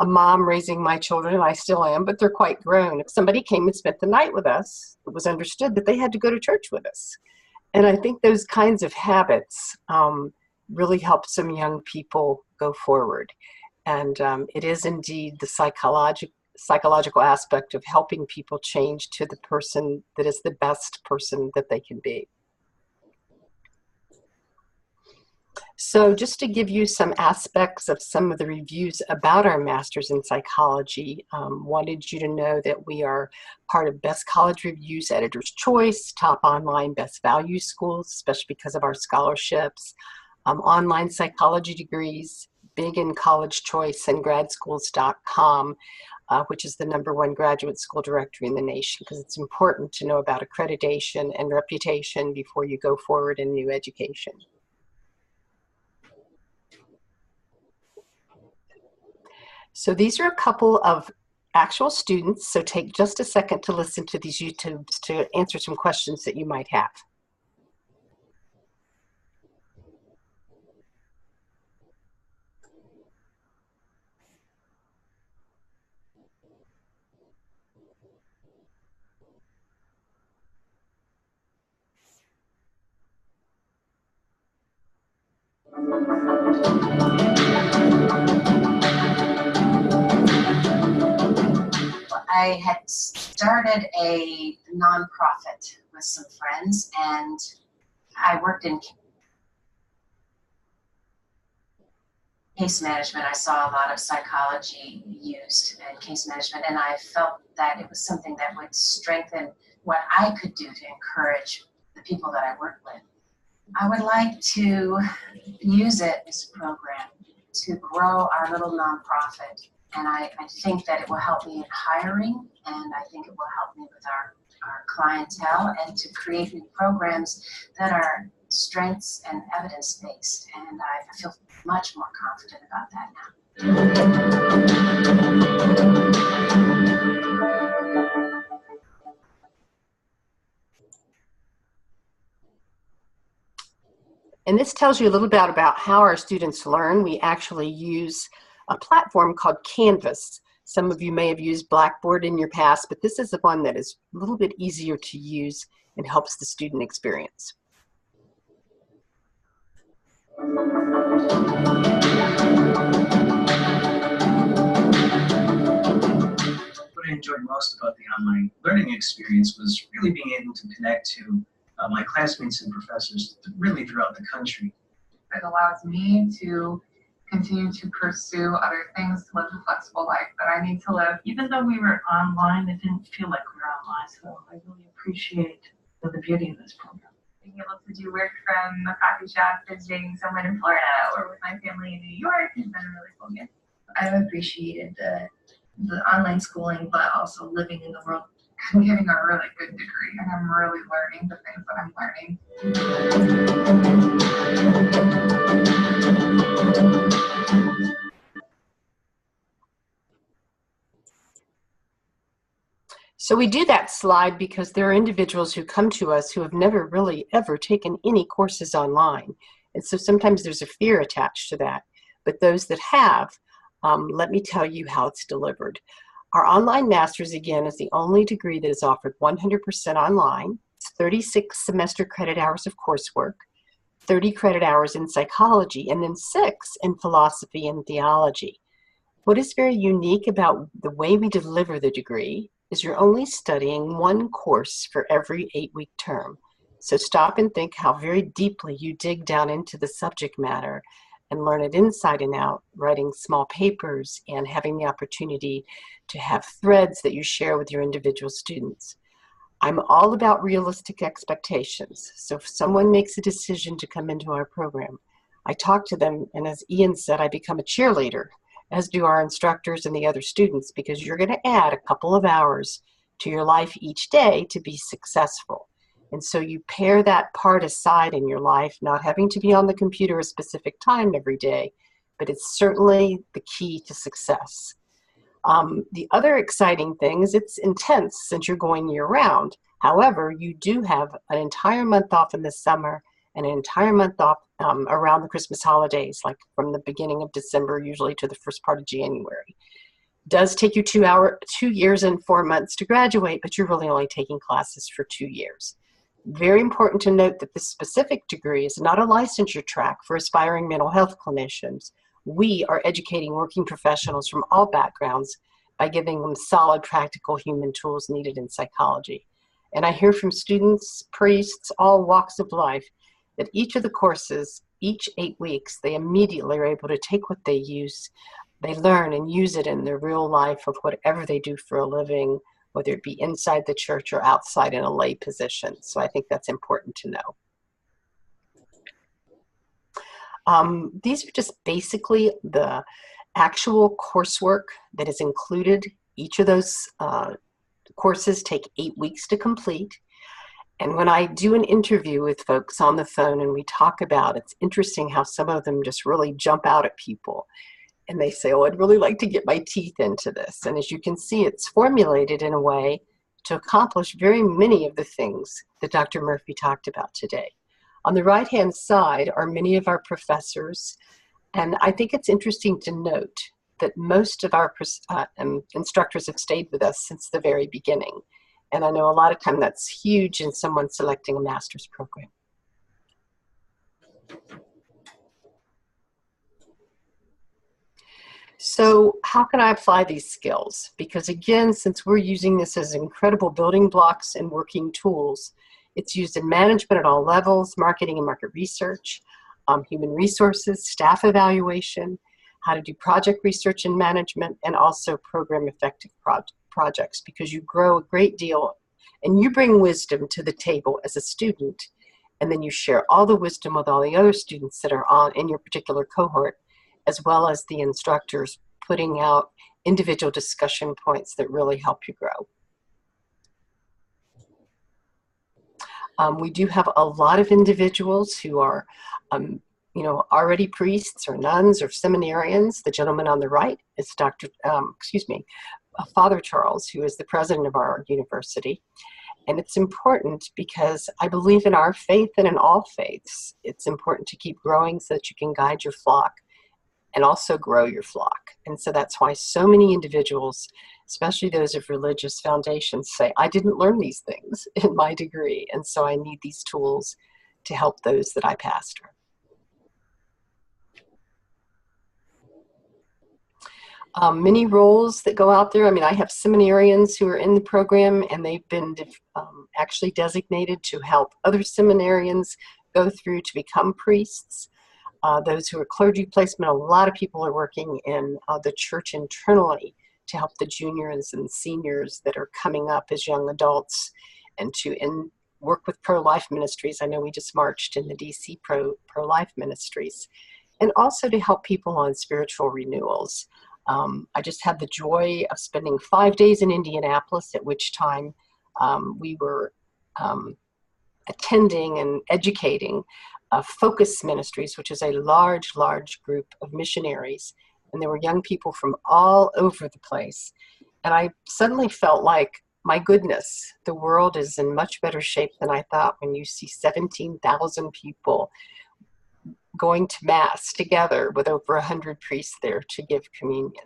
mom raising my children, and I still am, but they're quite grown. If somebody came and spent the night with us, it was understood that they had to go to church with us. And I think those kinds of habits really help some young people go forward. And it is indeed the psychological aspect of helping people change to the person that is the best person that they can be. So just to give you some aspects of some of the reviews about our Masters in Psychology, wanted you to know that we are part of Best College Reviews, Editor's Choice, Top Online Best Value Schools, especially because of our scholarships, online psychology degrees, big in College Choice, and gradschools.com, which is the #1 graduate school directory in the nation, because it's important to know about accreditation and reputation before you go forward in new education. So these are a couple of actual students, so take just a second to listen to these YouTubes to answer some questions that you might have. I had started a nonprofit with some friends, and I worked in case management. I saw a lot of psychology used in case management, and I felt that it was something that would strengthen what I could do to encourage the people that I work with. I would like to use it as a program to grow our little nonprofit. And I think that it will help me in hiring, and I think it will help me with our clientele, and to create new programs that are strengths and evidence-based. And I feel much more confident about that now. And this tells you a little bit about how our students learn. We actually use a platform called Canvas. Some of you may have used Blackboard in your past, but this is the one that is a little bit easier to use and helps the student experience. What I enjoyed most about the online learning experience was really being able to connect to my classmates and professors really throughout the country. It allows me to continue to pursue other things, to live the flexible life that I need to live. Even though we were online, it didn't feel like we were online, so I really appreciate the beauty of this program. Being able to do work from the coffee shop, visiting someone in Florida, or with my family in New York has been a really cool gift. I've appreciated the online schooling, but also living in the world. I'm getting a really good degree, and I'm really learning the things that I'm learning. So we do that slide because there are individuals who come to us who have never really ever taken any courses online. And so sometimes there's a fear attached to that. But those that have, let me tell you how it's delivered. Our online master's, again, is the only degree that is offered 100% online. It's 36 semester credit hours of coursework, 30 credit hours in psychology, and then 6 in philosophy and theology. What is very unique about the way we deliver the degree is you're only studying one course for every 8-week term. So stop and think how very deeply you dig down into the subject matter and learn it inside and out, writing small papers and having the opportunity to have threads that you share with your individual students. I'm all about realistic expectations. So if someone makes a decision to come into our program, I talk to them, and as Ian said, I become a cheerleader, as do our instructors and the other students, because you're going to add a couple of hours to your life each day to be successful. And so you pair that part aside in your life, not having to be on the computer a specific time every day, but it's certainly the key to success. The other exciting thing is it's intense since you're going year round. However, you do have an entire month off in the summer and an entire month off around the Christmas holidays, like from the beginning of December, usually to the first part of January. It does take you 2 years and 4 months to graduate, but you're really only taking classes for 2 years. Very important to note that this specific degree is not a licensure track for aspiring mental health clinicians. We are educating working professionals from all backgrounds by giving them solid practical human tools needed in psychology. And I hear from students, priests, all walks of life, that each of the courses, each 8 weeks, they immediately are able to take what they learn and use it in their real life of whatever they do for a living, whether it be inside the church or outside in a lay position. So I think that's important to know. These are just basically the actual coursework that is included. Each of those courses take 8 weeks to complete. And when I do an interview with folks on the phone and we talk about, it's interesting how some of them just really jump out at people. And they say, oh, I'd really like to get my teeth into this. And as you can see, it's formulated in a way to accomplish very many of the things that Dr. Murphy talked about today. On the right-hand side are many of our professors. And I think it's interesting to note that most of our instructors have stayed with us since the very beginning. And I know a lot of time that's huge in someone selecting a master's program. So how can I apply these skills? Because again, since we're using this as incredible building blocks and working tools, it's used in management at all levels, marketing and market research, human resources, staff evaluation, how to do project research and management, and also program effective projects, because you grow a great deal and you bring wisdom to the table as a student, and then you share all the wisdom with all the other students that are in your particular cohort, as well as the instructors putting out individual discussion points that really help you grow. We do have a lot of individuals who are already priests or nuns or seminarians. The gentleman on the right is Father Charles, who is the president of our university. And it's important because I believe in our faith and in all faiths. It's important to keep growing so that you can guide your flock and also grow your flock. And so that's why so many individuals, especially those of religious foundations, say, I didn't learn these things in my degree, and so I need these tools to help those that I pastor. Many roles that go out there. I mean, I have seminarians who are in the program, and they've been actually designated to help other seminarians go through to become priests. Those who are clergy placement, a lot of people are working in the church internally to help the juniors and seniors that are coming up as young adults, and to work with pro-life ministries. I know we just marched in the DC pro-life ministries, and also to help people on spiritual renewals. I just had the joy of spending 5 days in Indianapolis, at which time we were attending and educating Focus Ministries, which is a large group of missionaries. And there were young people from all over the place. And I suddenly felt like, my goodness, the world is in much better shape than I thought when you see 17,000 people going to Mass together with over 100 priests there to give communion.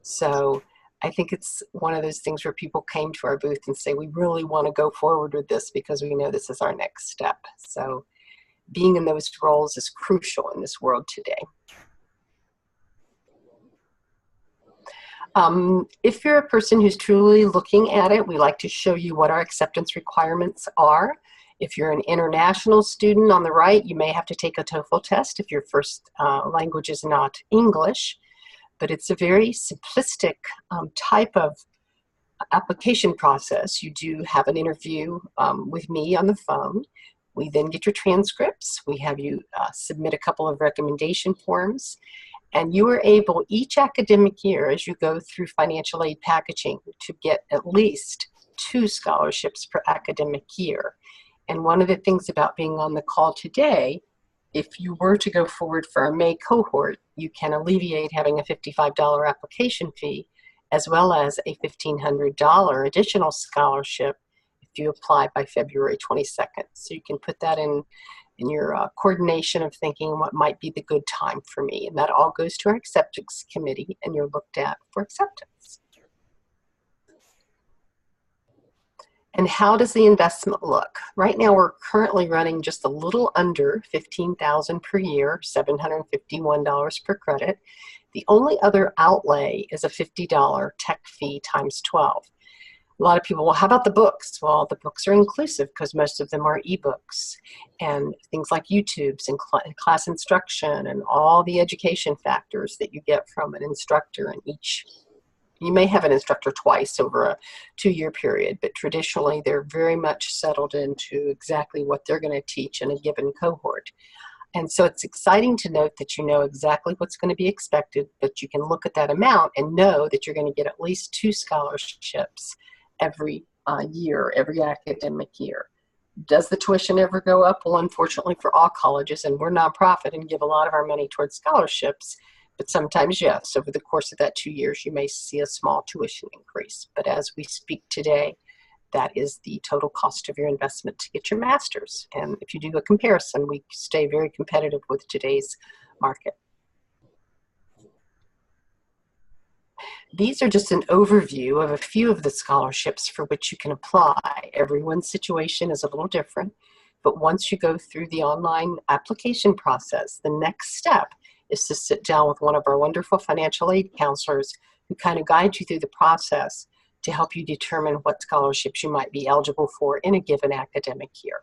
So I think it's one of those things where people came to our booth and say, we really want to go forward with this because we know this is our next step. So being in those roles is crucial in this world today. If you're a person who's truly looking at it, we like to show you what our acceptance requirements are. If you're an international student on the right, you may have to take a TOEFL test if your first language is not English. But it's a very simplistic type of application process. You do have an interview with me on the phone. We then get your transcripts. We have you submit a couple of recommendation forms. And you are able each academic year, as you go through financial aid packaging, to get at least 2 scholarships per academic year. And one of the things about being on the call today, if you were to go forward for our May cohort, you can alleviate having a $55 application fee, as well as a $1,500 additional scholarship if do apply by February 22nd. So you can put that in your coordination of thinking what might be the good time for me. And that all goes to our acceptance committee, and you're looked at for acceptance. And how does the investment look? Right now, we're currently running just a little under $15,000 per year, $751 per credit. The only other outlay is a $50 tech fee times 12. A lot of people, well, how about the books? Well, the books are inclusive because most of them are ebooks, and things like YouTubes and class instruction and all the education factors that you get from an instructor in each. You may have an instructor twice over a 2-year period, but traditionally they're very much settled into exactly what they're going to teach in a given cohort. And so it's exciting to note that you know exactly what's going to be expected, but you can look at that amount and know that you're going to get at least 2 scholarships every year, every academic year. Does the tuition ever go up? Well, unfortunately for all colleges, and we're nonprofit and give a lot of our money towards scholarships, but sometimes, yes, over the course of that 2 years, you may see a small tuition increase. But as we speak today, that is the total cost of your investment to get your master's. And if you do a comparison, we stay very competitive with today's market. These are just an overview of a few of the scholarships for which you can apply. Everyone's situation is a little different, but once you go through the online application process, the next step is to sit down with one of our wonderful financial aid counselors who kind of guide you through the process to help you determine what scholarships you might be eligible for in a given academic year.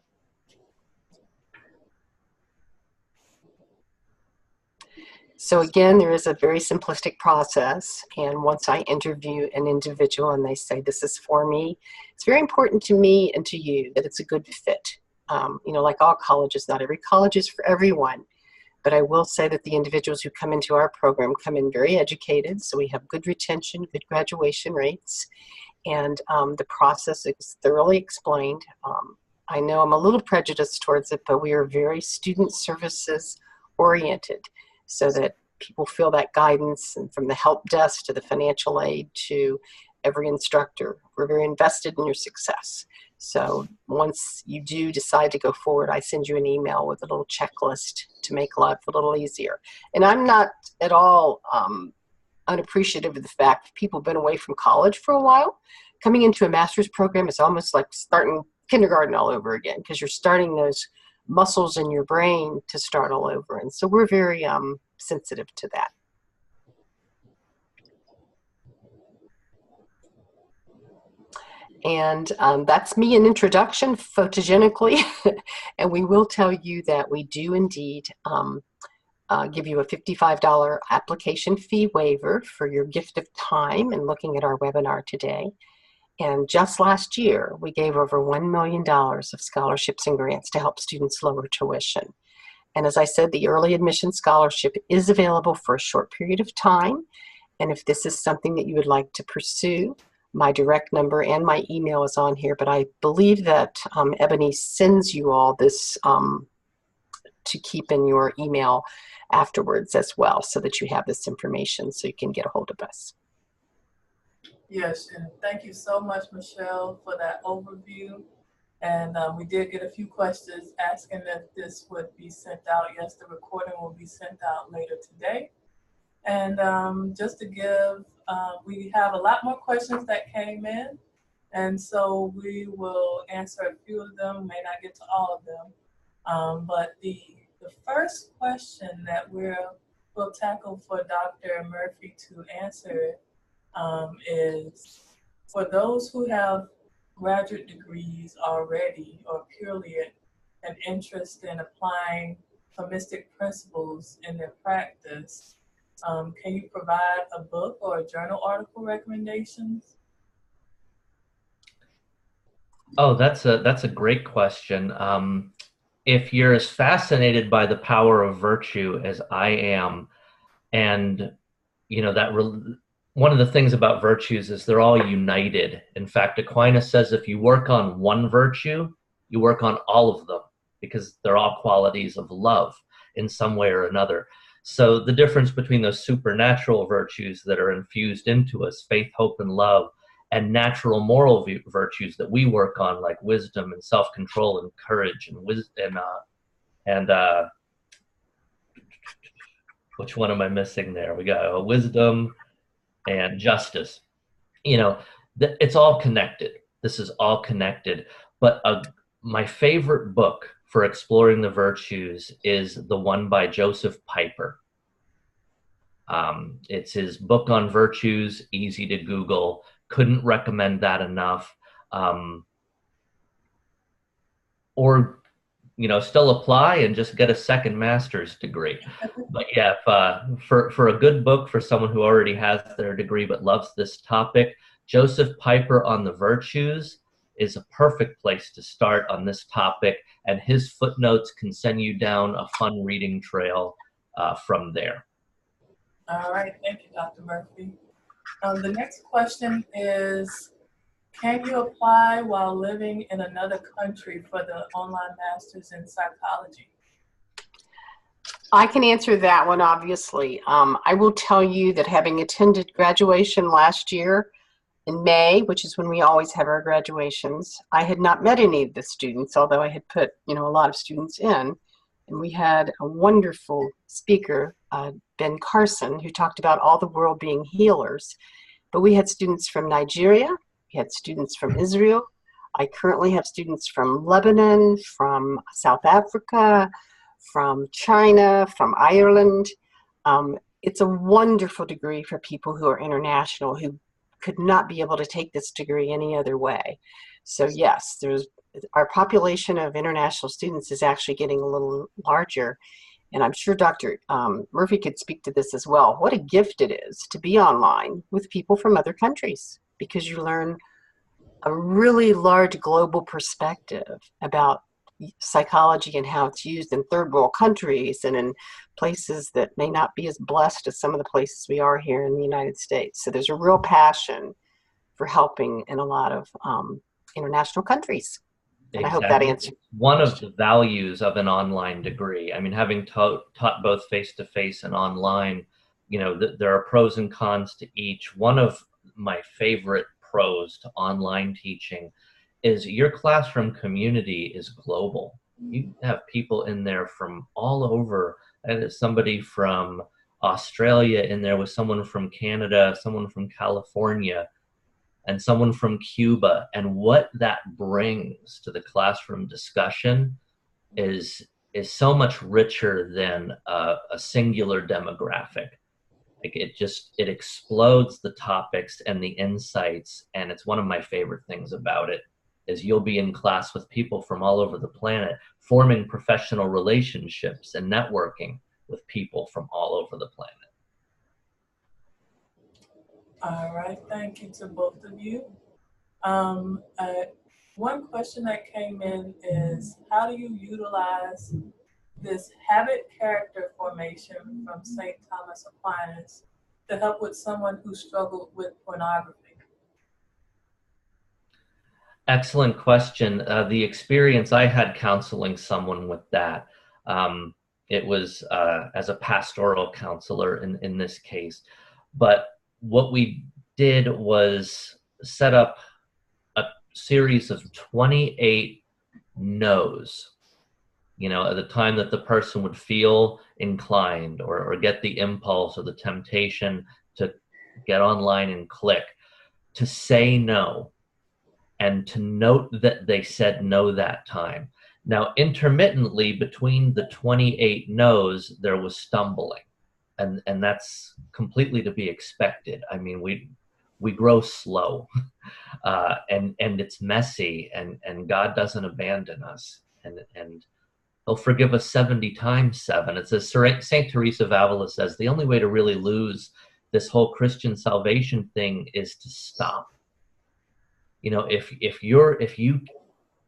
So again, there is a very simplistic process, and once I interview an individual and they say, this is for me, it's very important to me and to you that it's a good fit. You know, like all colleges, not every college is for everyone, but I will say that the individuals who come into our program come in very educated, so we have good retention, good graduation rates, and the process is thoroughly explained. I know I'm a little prejudiced towards it, but we are very student services oriented, so that people feel that guidance, and from the help desk to the financial aid to every instructor, we're very invested in your success. So once you do decide to go forward, I send you an email with a little checklist to make life a little easier. And I'm not at all unappreciative of the fact that people have been away from college for a while. Coming into a master's program is almost like starting kindergarten all over again, because you're starting those muscles in your brain to start all over. And so we're very sensitive to that. And that's me in introduction photogenically. And we will tell you that we do indeed give you a $55 application fee waiver for your gift of time and looking at our webinar today. And just last year, we gave over $1 million of scholarships and grants to help students lower tuition. And as I said, the early admission scholarship is available for a short period of time. And if this is something that you would like to pursue, my direct number and my email is on here, but I believe that Ebony sends you all this to keep in your email afterwards as well, so that you have this information so you can get a hold of us. Yes, and thank you so much, Michelle, for that overview. And we did get a few questions asking if this would be sent out. Yes, the recording will be sent out later today. And just to give, we have a lot more questions that came in, and so we will answer a few of them, may not get to all of them. But the first question that we'll tackle for Dr. Murphy to answer is, for those who have graduate degrees already or purely an interest in applying Thomistic principles in their practice, can you provide a book or a journal article recommendations? Oh, that's a great question. If you're as fascinated by the power of virtue as I am, and you know that one of the things about virtues is they're all united. In fact, Aquinas says if you work on one virtue, you work on all of them, because they're all qualities of love in some way or another. So the difference between those supernatural virtues that are infused into us, faith, hope, and love, and natural moral virtues that we work on, like wisdom and self-control and courage and which one am I missing there? We got wisdom and justice. You know, it's all connected. This is all connected. But my favorite book for exploring the virtues is the one by Joseph Piper. It's his book on virtues, easy to Google. Couldn't recommend that enough. Or, you know, still apply and just get a second master's degree. But yeah, for a good book for someone who already has their degree but loves this topic, Joseph Piper on the Virtues is a perfect place to start on this topic, and his footnotes can send you down a fun reading trail from there. All right, thank you, Dr. Murphy. The next question is, can you apply while living in another country for the online master's in psychology? I can answer that one, obviously. I will tell you that having attended graduation last year in May, which is when we always have our graduations, I had not met any of the students, although I had put, you know, a lot of students in. And we had a wonderful speaker, Ben Carson, who talked about all the world being healers. But we had students from Nigeria, we had students from Israel. I currently have students from Lebanon, from South Africa, from China, from Ireland. It's a wonderful degree for people who are international, who could not be able to take this degree any other way. So yes, our population of international students is actually getting a little larger. And I'm sure Dr. Murphy could speak to this as well. What a gift it is to be online with people from other countries, because you learn a really large global perspective about psychology and how it's used in third world countries and in places that may not be as blessed as some of the places we are here in the United States. So there's a real passion for helping in a lot of international countries. And Exactly. I hope that answers. One of the values of an online degree, I mean, having taught both face-to-face and online, you know, there are pros and cons to each. One of my favorite pros to online teaching is your classroom community is global. You have people in there from all over. There's somebody from Australia in there with someone from Canada, someone from California, and someone from Cuba. And what that brings to the classroom discussion is so much richer than a singular demographic. Like it explodes the topics and the insights, and it's one of my favorite things about it, is you'll be in class with people from all over the planet, forming professional relationships and networking with people from all over the planet. All right, thank you to both of you. One question that came in is, how do you utilize this habit character formation from St. Thomas Aquinas to help with someone who struggled with pornography? Excellent question. The experience I had counseling someone with that, it was as a pastoral counselor in this case. But what we did was set up a series of 28 no's, you know, at the time that the person would feel inclined or get the impulse or the temptation to get online and click, to say no, and to note that they said no that time. Now, intermittently between the 28 no's, there was stumbling, and that's completely to be expected. I mean, we grow slow, and it's messy, and God doesn't abandon us, and He'll forgive us 70 times 7. It's as Saint Teresa of Avila says, the only way to really lose this whole Christian salvation thing is to stop. You know, if you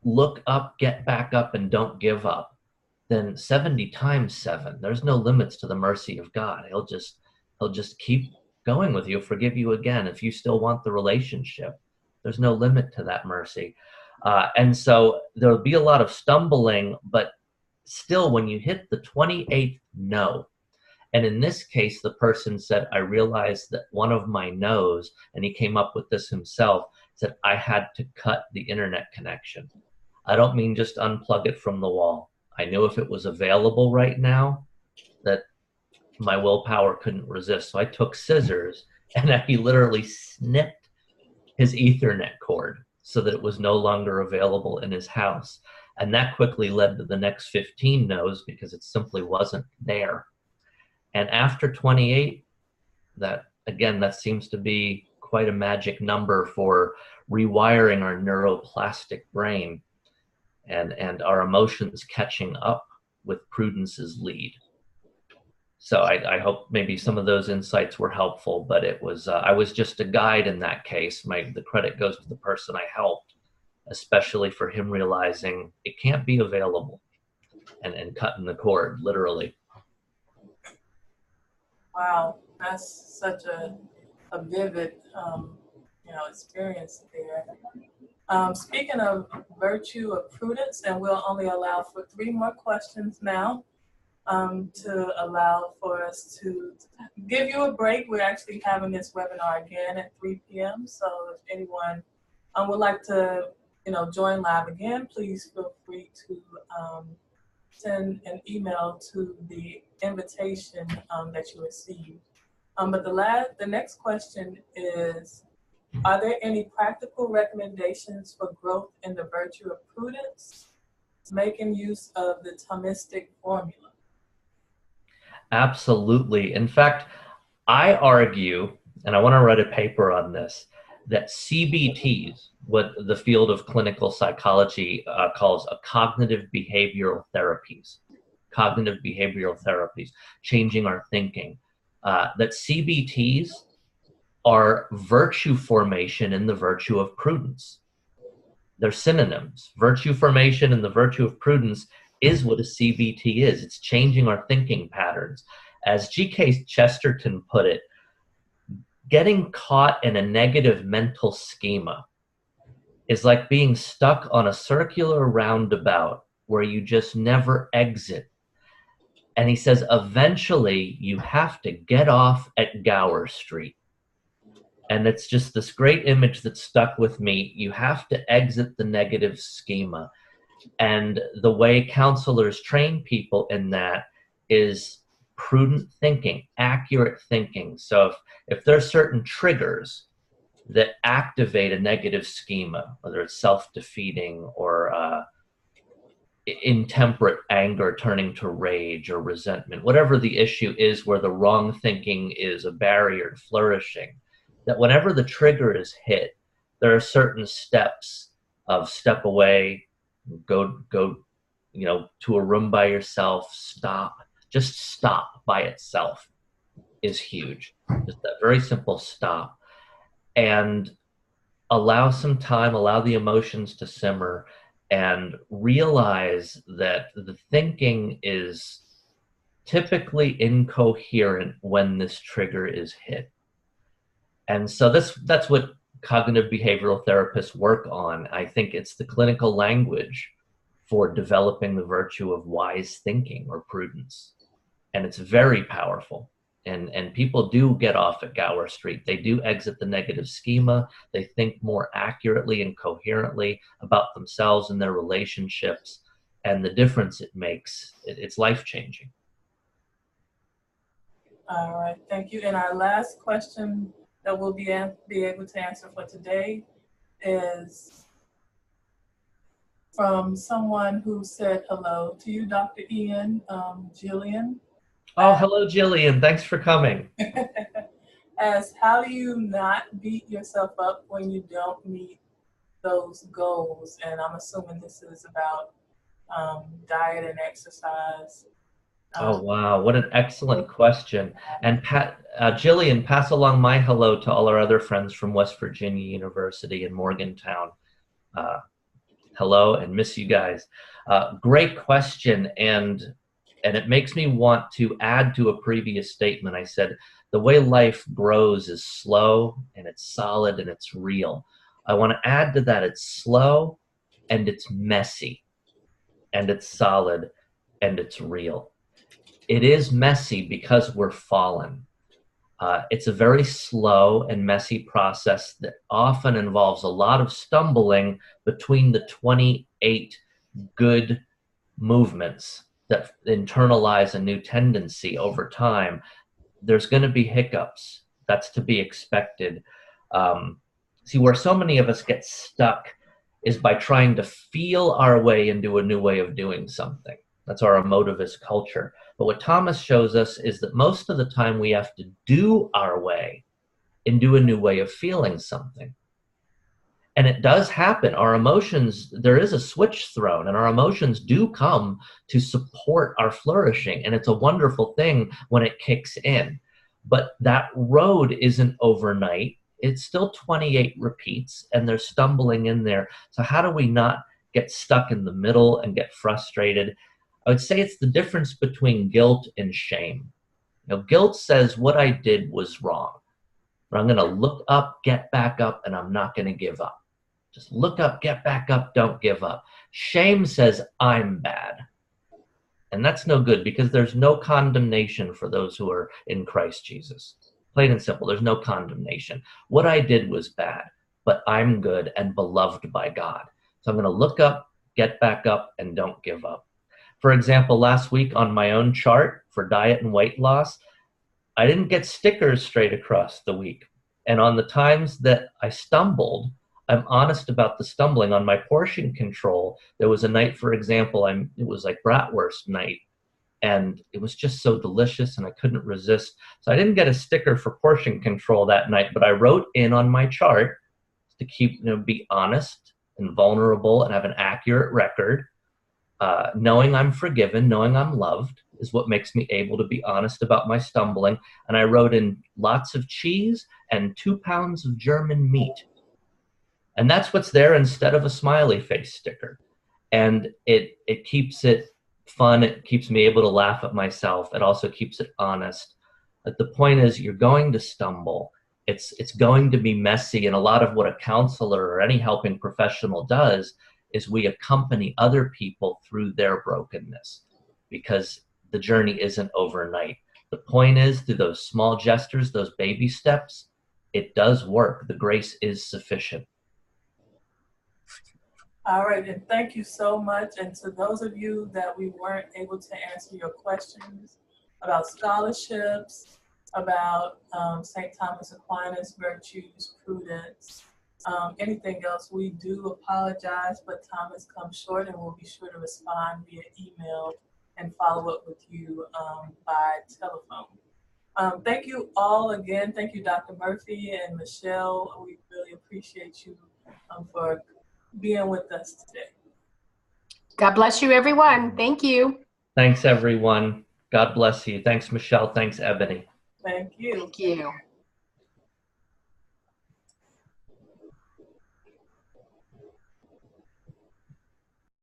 look up, get back up, and don't give up, then 70 times 7, there's no limits to the mercy of God. He'll just keep going with you, forgive you again. If you still want the relationship, there's no limit to that mercy. And so there'll be a lot of stumbling, but still, when you hit the 28th no, And in this case, the person said, I realized that one of my no's, and he came up with this himself, said, I had to cut the internet connection. I don't mean just unplug it from the wall. I knew if it was available right now, that my willpower couldn't resist. So I took scissors and he literally snipped his Ethernet cord so that it was no longer available in his house. And that quickly led to the next 15 no's because it simply wasn't there. And after 28, that seems to be quite a magic number for rewiring our neuroplastic brain and our emotions catching up with prudence's lead. So I hope maybe some of those insights were helpful, but it was I was just a guide in that case. The credit goes to the person I helped, especially for him realizing it can't be available and cutting the cord, literally. Wow, that's such a vivid, experience there. Speaking of virtue of prudence, and we'll only allow for 3 more questions now to allow for us to give you a break. We're actually having this webinar again at 3 p.m. So if anyone would like to, join live again, please feel free to send an email to the invitation that you received. But the next question is, are there any practical recommendations for growth in the virtue of prudence, making use of the Thomistic formula? Absolutely. In fact, I argue, and I want to write a paper on this, that CBTs, what the field of clinical psychology calls a cognitive behavioral therapies, changing our thinking, that CBTs are virtue formation in the virtue of prudence. They're synonyms. Virtue formation and the virtue of prudence is what a CBT is. It's changing our thinking patterns. As G.K. Chesterton put it, getting caught in a negative mental schema is like being stuck on a circular roundabout where you just never exit. And he says, eventually you have to get off at Gower Street. And it's just this great image that stuck with me. You have to exit the negative schema. And the way counselors train people in that is prudent thinking, accurate thinking. So if there's certain triggers that activate a negative schema, whether it's self-defeating or intemperate anger turning to rage or resentment, whatever the issue is where the wrong thinking is a barrier to flourishing, that whenever the trigger is hit, there are certain steps of step away, go to a room by yourself, stop. Just stop by itself is huge. Just that very simple stop. And allow some time, allow the emotions to simmer, and realize that the thinking is typically incoherent when this trigger is hit. And so that's what cognitive behavioral therapists work on. I think it's the clinical language for developing the virtue of wise thinking or prudence. And it's very powerful. And people do get off at Gower Street. They do exit the negative schema. They think more accurately and coherently about themselves and their relationships and the difference it makes. It's life-changing. All right, thank you. And our last question that we'll be able to answer for today is from someone who said hello to you, Dr. Ian, Jillian. Oh, hello, Jillian. Thanks for coming. As how do you not beat yourself up when you don't meet those goals? And I'm assuming this is about diet and exercise. Oh, wow. What an excellent question. And Jillian, pass along my hello to all our other friends from West Virginia University in Morgantown. Hello and miss you guys. Great question. And it makes me want to add to a previous statement. I said, the way life grows is slow and it's solid and it's real. I want to add to that, it's slow and it's messy and it's solid and it's real. it is messy because we're fallen. It's a very slow and messy process that often involves a lot of stumbling between the 28 good movements that internalize a new tendency over time. There's going to be hiccups. That's to be expected. See, where so many of us get stuck is by trying to feel our way into a new way of doing something. That's our emotivist culture. But what Thomas shows us is that most of the time we have to do our way into a new way of feeling something. And it does happen. Our emotions, there is a switch thrown, and our emotions do come to support our flourishing. And it's a wonderful thing when it kicks in. But that road isn't overnight. It's still 28 repeats, and there's stumbling in there. So how do we not get stuck in the middle and get frustrated? I would say it's the difference between guilt and shame. You know, guilt says what I did was wrong, but I'm going to look up, get back up, and I'm not going to give up. Just look up, get back up, don't give up. Shame says I'm bad. And that's no good, because there's no condemnation for those who are in Christ Jesus. Plain and simple, there's no condemnation. What I did was bad, but I'm good and beloved by God. So I'm going to look up, get back up, and don't give up. For example, last week on my own chart for diet and weight loss, I didn't get stickers straight across the week. And on the times that I stumbled, I'm honest about the stumbling. On my portion control, there was a night, for example, it was like bratwurst night, and it was just so delicious and I couldn't resist. So I didn't get a sticker for portion control that night, but I wrote in on my chart to keep, be honest and vulnerable and have an accurate record. Knowing I'm forgiven, knowing I'm loved is what makes me able to be honest about my stumbling. And I wrote in lots of cheese and 2 pounds of German meat. And that's what's there instead of a smiley face sticker. And it keeps it fun. It keeps me able to laugh at myself. It also keeps it honest. But the point is, you're going to stumble. It's going to be messy. And a lot of what a counselor or any helping professional does is we accompany other people through their brokenness, because the journey isn't overnight. The point is, through those small gestures, those baby steps, it does work. The grace is sufficient. All right, and thank you so much. And to those of you that we weren't able to answer your questions about scholarships, about St. Thomas Aquinas, virtues, prudence, anything else, we do apologize, but time has come short, and we'll be sure to respond via email and follow up with you by telephone. Thank you all again. Thank you, Dr. Murphy and Michelle. We really appreciate you for being with us today. God bless you, everyone. Thank you. Thanks, everyone. God bless you. Thanks, Michelle. Thanks, Ebony. Thank you. Thank you.